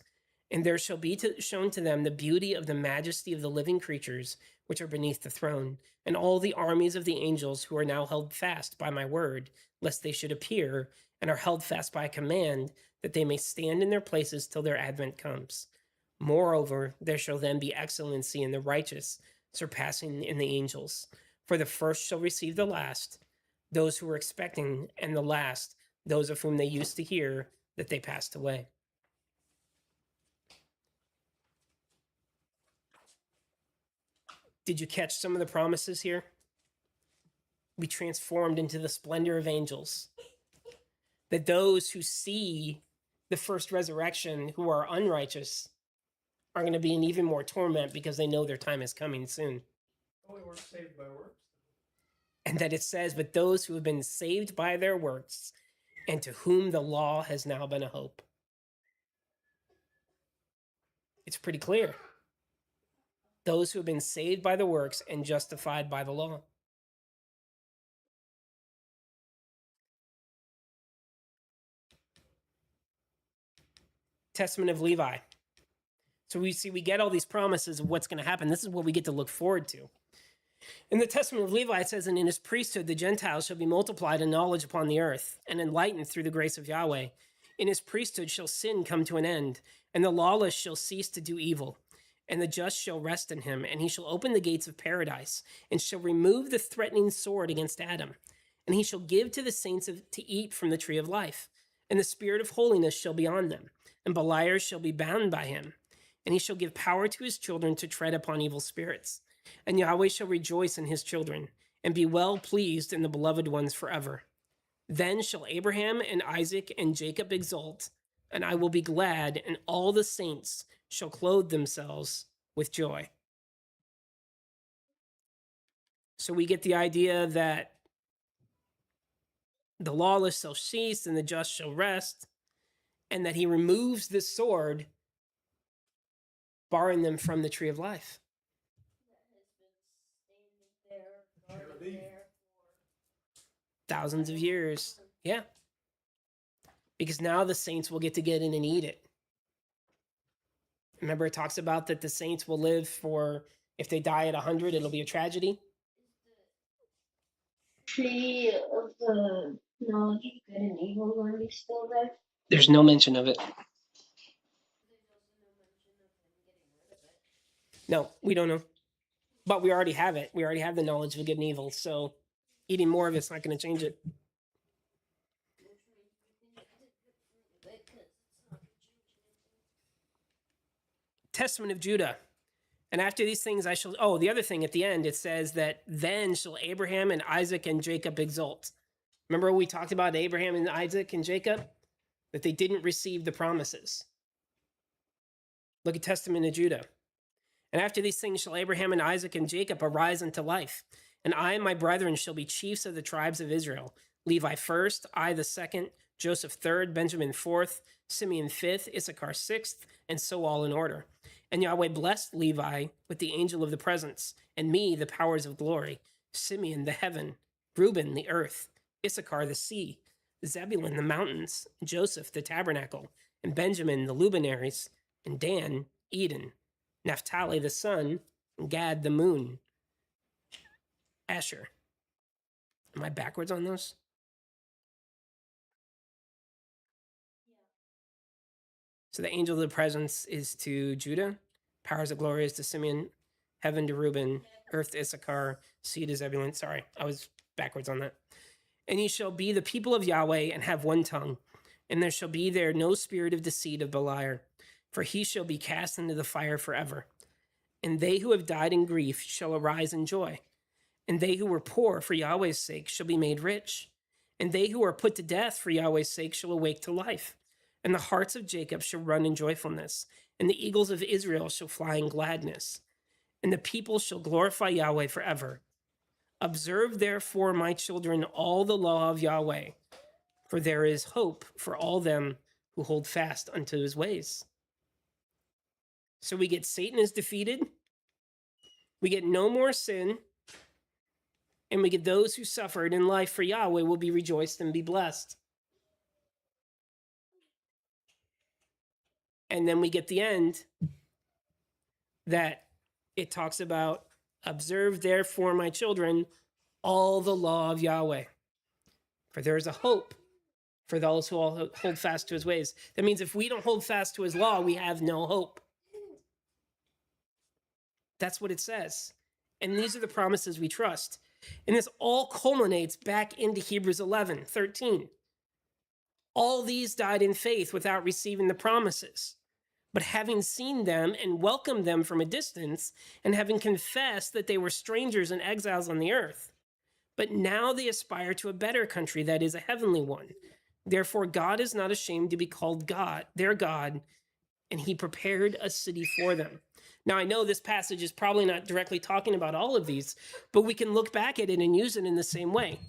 and there shall be shown to them the beauty of the majesty of the living creatures which are beneath the throne, and all the armies of the angels who are now held fast by my word, lest they should appear, and are held fast by a command, that they may stand in their places till their advent comes. Moreover, there shall then be excellency in the righteous, surpassing in the angels. For the first shall receive the last, those who were expecting, and the last, those of whom they used to hear that they passed away. Did you catch some of the promises here? Be transformed into the splendor of angels. That those who see the first resurrection, who are unrighteous, are going to be in even more torment because they know their time is coming soon. Oh, we weren't saved by works. And that it says, but those who have been saved by their works, and to whom the law has now been a hope. It's pretty clear. Those who have been saved by the works and justified by the law. Testament of Levi. So we get all these promises of what's going to happen. This is what we get to look forward to. In the Testament of Levi, it says, and in his priesthood the Gentiles shall be multiplied in knowledge upon the earth, and enlightened through the grace of Yahweh. In his priesthood shall sin come to an end, and the lawless shall cease to do evil, and the just shall rest in him, and he shall open the gates of paradise, and shall remove the threatening sword against Adam. And he shall give to the saints to eat from the tree of life, and the spirit of holiness shall be on them, and Beliars shall be bound by him. And he shall give power to his children to tread upon evil spirits. And Yahweh shall rejoice in his children, and be well pleased in the beloved ones forever. Then shall Abraham and Isaac and Jacob exult, and I will be glad, and all the saints shall clothe themselves with joy. So we get the idea that the lawless shall cease and the just shall rest, and that he removes this sword barring them from the tree of life. Thousands of years. Yeah. Because now the saints will get to get in and eat it. Remember, it talks about that the saints will live for, if they die at 100, it'll be a tragedy. Tree of the knowledge of good and evil going to be still there? There's no mention of it. No, we don't know. But we already have it. We already have the knowledge of good and evil. So eating more of it's not going to change it. Testament of Judah. And after these things I shall... Oh, the other thing at the end, it says that then shall Abraham and Isaac and Jacob exult. Remember we talked about Abraham and Isaac and Jacob? That they didn't receive the promises. Look at Testament of Judah. And after these things shall Abraham and Isaac and Jacob arise unto life. And I and my brethren shall be chiefs of the tribes of Israel. Levi first, I the second, Joseph third, Benjamin fourth, Simeon fifth, Issachar sixth, and so all in order. And Yahweh blessed Levi with the angel of the presence, and me the powers of glory, Simeon the heaven, Reuben the earth, Issachar the sea, Zebulun the mountains, Joseph the tabernacle, and Benjamin the luminaries, and Dan Eden, Naphtali the sun, and Gad the moon, Asher. Am I backwards on those? So the angel of the presence is to Judah, powers of glory is to Simeon, heaven to Reuben, earth to Issachar, sea to Zebulun. Sorry, I was backwards on that. And ye shall be the people of Yahweh and have one tongue, and there shall be there no spirit of deceit of Beliar, for he shall be cast into the fire forever. And they who have died in grief shall arise in joy, and they who were poor for Yahweh's sake shall be made rich, and they who are put to death for Yahweh's sake shall awake to life. And the hearts of Jacob shall run in joyfulness, and the eagles of Israel shall fly in gladness. And the people shall glorify Yahweh forever. Observe therefore, my children, all the law of Yahweh, for there is hope for all them who hold fast unto his ways. So we get Satan is defeated, we get no more sin, and we get those who suffered in life for Yahweh will be rejoiced and be blessed. And then we get the end that it talks about, observe therefore, my children, all the law of Yahweh. For there is a hope for those who all hold fast to his ways. That means if we don't hold fast to his law, we have no hope. That's what it says. And these are the promises we trust. And this all culminates back into Hebrews 11:13. All these died in faith without receiving the promises. But having seen them and welcomed them from a distance, and having confessed that they were strangers and exiles on the earth, but now they aspire to a better country, that is, a heavenly one. Therefore, God is not ashamed to be called God, their God, and he prepared a city for them. Now, I know this passage is probably not directly talking about all of these, but we can look back at it and use it in the same way.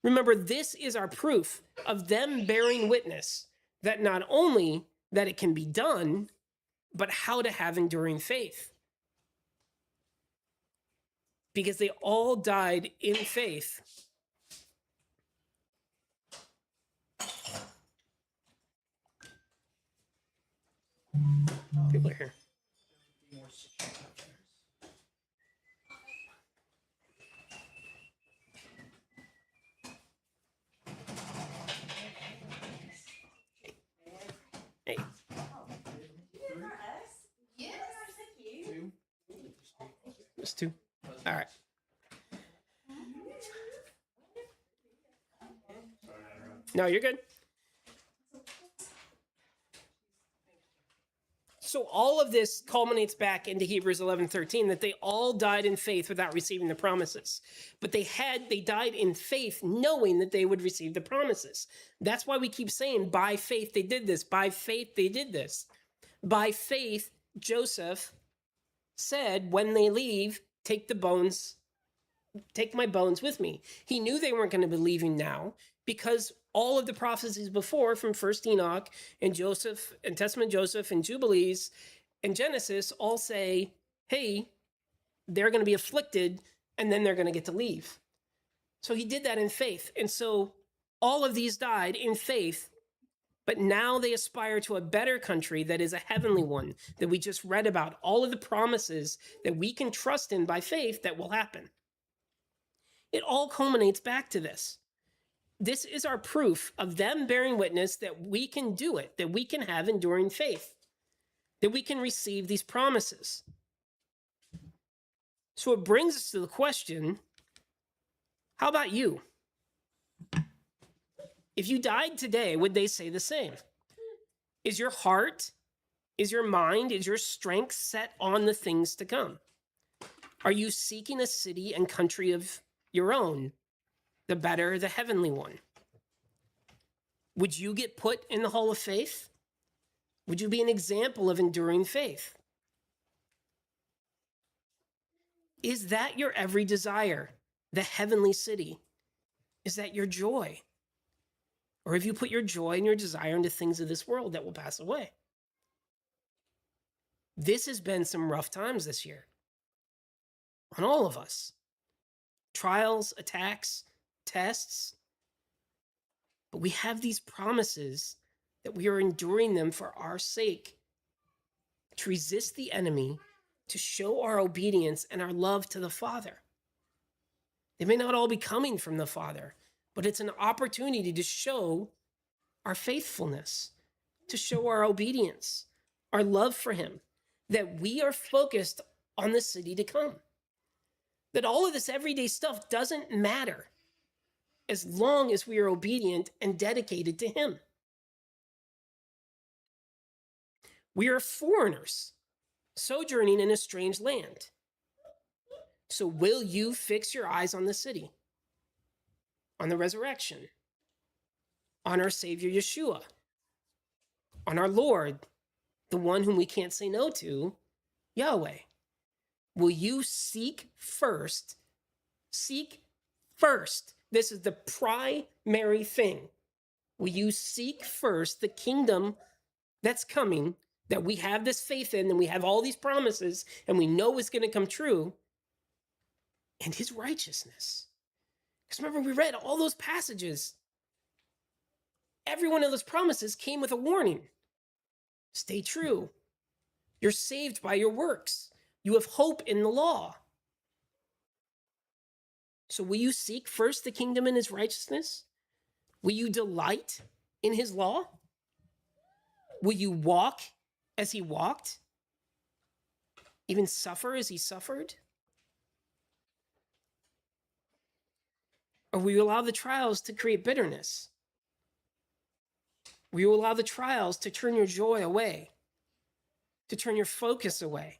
Remember, this is our proof of them bearing witness that not only that it can be done, but how to have enduring faith. Because they all died in faith. People are here. Hey. Just two. All right. No, you're good. So all of this culminates back into Hebrews 11:13, that they all died in faith without receiving the promises. But they died in faith knowing that they would receive the promises. That's why we keep saying, by faith they did this. By faith they did this. By faith, Joseph said, when they leave, take my bones with me. He knew they weren't going to be leaving now, because all of the prophecies before from 1st Enoch and Joseph and Testament Joseph and Jubilees in Genesis all say, hey, they're going to be afflicted and then they're going to get to leave. So he did that in faith. And so all of these died in faith, but now they aspire to a better country that is a heavenly one that we just read about, all of the promises that we can trust in by faith that will happen. It all culminates back to this. This is our proof of them bearing witness that we can do it, that we can have enduring faith, that we can receive these promises. So it brings us to the question, how about you? If you died today, would they say the same? Is your heart, is your mind, is your strength set on the things to come? Are you seeking a city and country of your own, the better, the heavenly one? Would you get put in the hall of faith? Would you be an example of enduring faith? Is that your every desire, the heavenly city? Is that your joy? Or have you put your joy and your desire into things of this world that will pass away? This has been some rough times this year on all of us. Trials, attacks, tests. But we have these promises that we are enduring them for our sake, to resist the enemy, to show our obedience and our love to the Father. They may not all be coming from the Father, but it's an opportunity to show our faithfulness, to show our obedience, our love for him, that we are focused on the city to come. That all of this everyday stuff doesn't matter as long as we are obedient and dedicated to him. We are foreigners, sojourning in a strange land. So will you fix your eyes on the city, on the resurrection, on our Savior Yeshua, on our Lord, the one whom we can't say no to, Yahweh? Will you seek first? Seek first. This is the primary thing. Will you seek first the kingdom that's coming, that we have this faith in, and we have all these promises, and we know is going to come true, and his righteousness? Because remember, we read all those passages. Every one of those promises came with a warning. Stay true. You're saved by your works. You have hope in the law. So will you seek first the kingdom and his righteousness? Will you delight in his law? Will you walk as he walked? Even suffer as he suffered? Or will you allow the trials to create bitterness? Will you allow the trials to turn your joy away, to turn your focus away?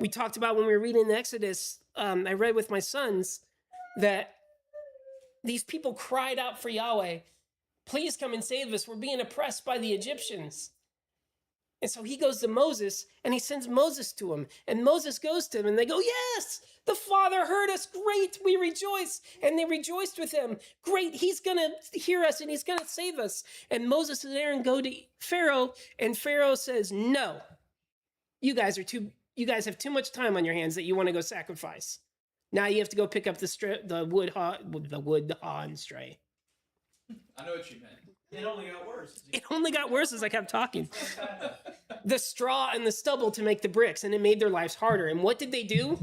We talked about when we were reading the Exodus, I read with my sons that these people cried out for Yahweh, please come and save us. We're being oppressed by the Egyptians. And so he goes to Moses and he sends Moses to him. And Moses goes to him and they go, yes, the Father heard us. Great, we rejoice. And they rejoiced with him. Great, he's going to hear us and he's going to save us. And Moses and Aaron go to Pharaoh and Pharaoh says, no, you guys have too much time on your hands that you want to go sacrifice. Now you have to go pick up the wood and stray. I know what you meant. It only got worse. It only got worse as I kept talking. The straw and the stubble to make the bricks, and it made their lives harder. And what did they do?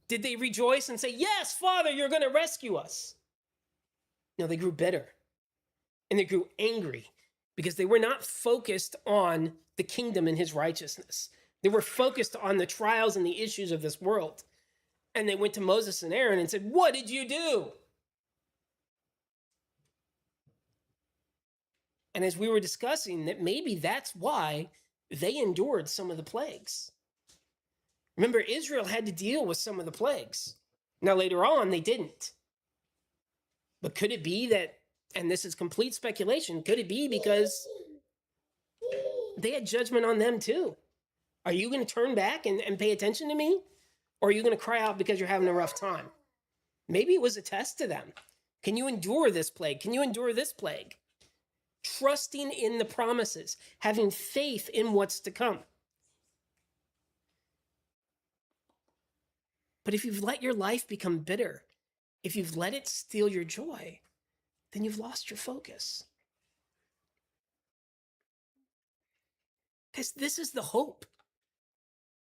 Did they rejoice and say, yes, Father, you're going to rescue us? No, they grew bitter. And they grew angry because they were not focused on the kingdom and his righteousness. They were focused on the trials and the issues of this world. And they went to Moses and Aaron and said, what did you do? And as we were discussing, that maybe that's why they endured some of the plagues. Remember, Israel had to deal with some of the plagues. Now, later on, they didn't. But could it be that, and this is complete speculation, could it be because they had judgment on them too? Are you going to turn back and pay attention to me? Or are you going to cry out because you're having a rough time? Maybe it was a test to them. Can you endure this plague? Can you endure this plague? trusting in the promises, having faith in what's to come. But if you've let your life become bitter, if you've let it steal your joy, then you've lost your focus. Because this is the hope.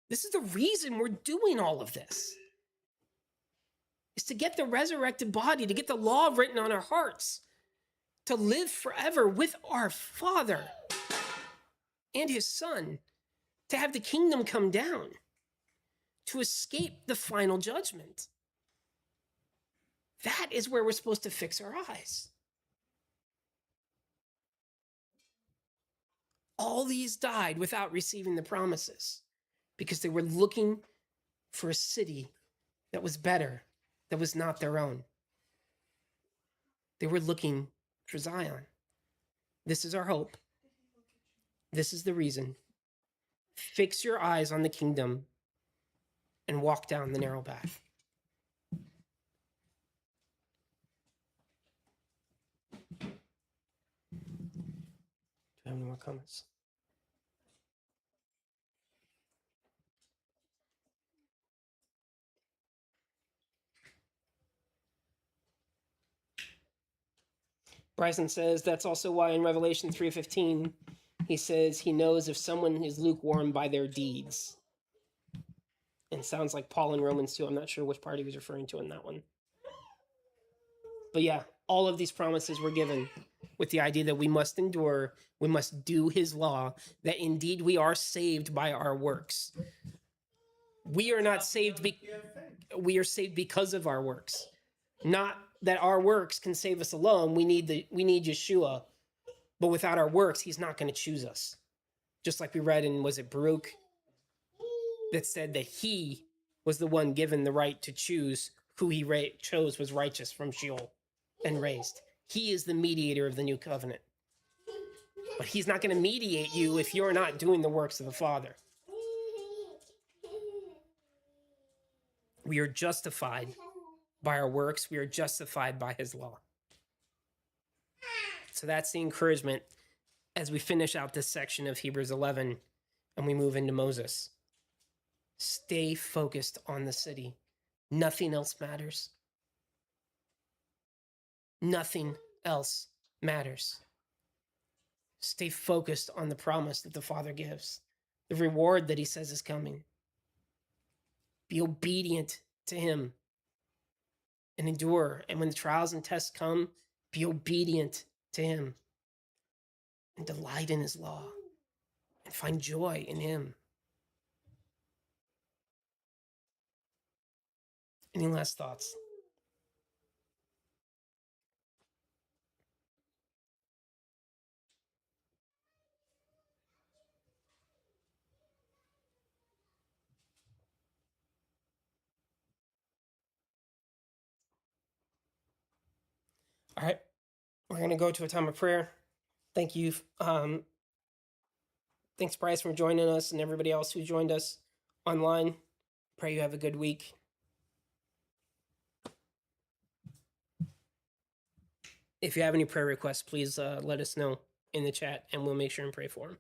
This is the reason we're doing all of this. Is to get the resurrected body, to get the law written on our hearts, to live forever with our Father and his Son, to have the kingdom come down, to escape the final judgment. That is where we're supposed to fix our eyes. All these died without receiving the promises because they were looking for a city that was better, that was not their own. They were looking for Zion. This is our hope. This is the reason. Fix your eyes on the kingdom and walk down the narrow path. Do you have any more comments? Bryson says that's also why in Revelation 3:15 he says he knows if someone is lukewarm by their deeds. And sounds like Paul in Romans 2. I'm not sure which part he was referring to in that one. But yeah, all of these promises were given with the idea that we must endure, we must do his law, that indeed we are saved by our works. We are not saved, we are saved because of our works. Not that our works can save us alone. We need Yeshua. But without our works, he's not going to choose us. Just like we read in, was it Baruch, that said that he was the one given the right to choose who he chose was righteous from Sheol and raised. He is the mediator of the new covenant. But he's not going to mediate you if you're not doing the works of the Father. We are justified by our works. We are justified by his law. So that's the encouragement as we finish out this section of Hebrews 11 and we move into Moses. Stay focused on the city. Nothing else matters. Nothing else matters. Stay focused on the promise that the Father gives, the reward that he says is coming. Be obedient to him and endure. And when the trials and tests come, be obedient to him and delight in his law and find joy in him. Any last thoughts? All right, we're going to go to a time of prayer. Thank you. Thanks, Bryce, for joining us and everybody else who joined us online. Pray you have a good week. If you have any prayer requests, please let us know in the chat and we'll make sure and pray for them.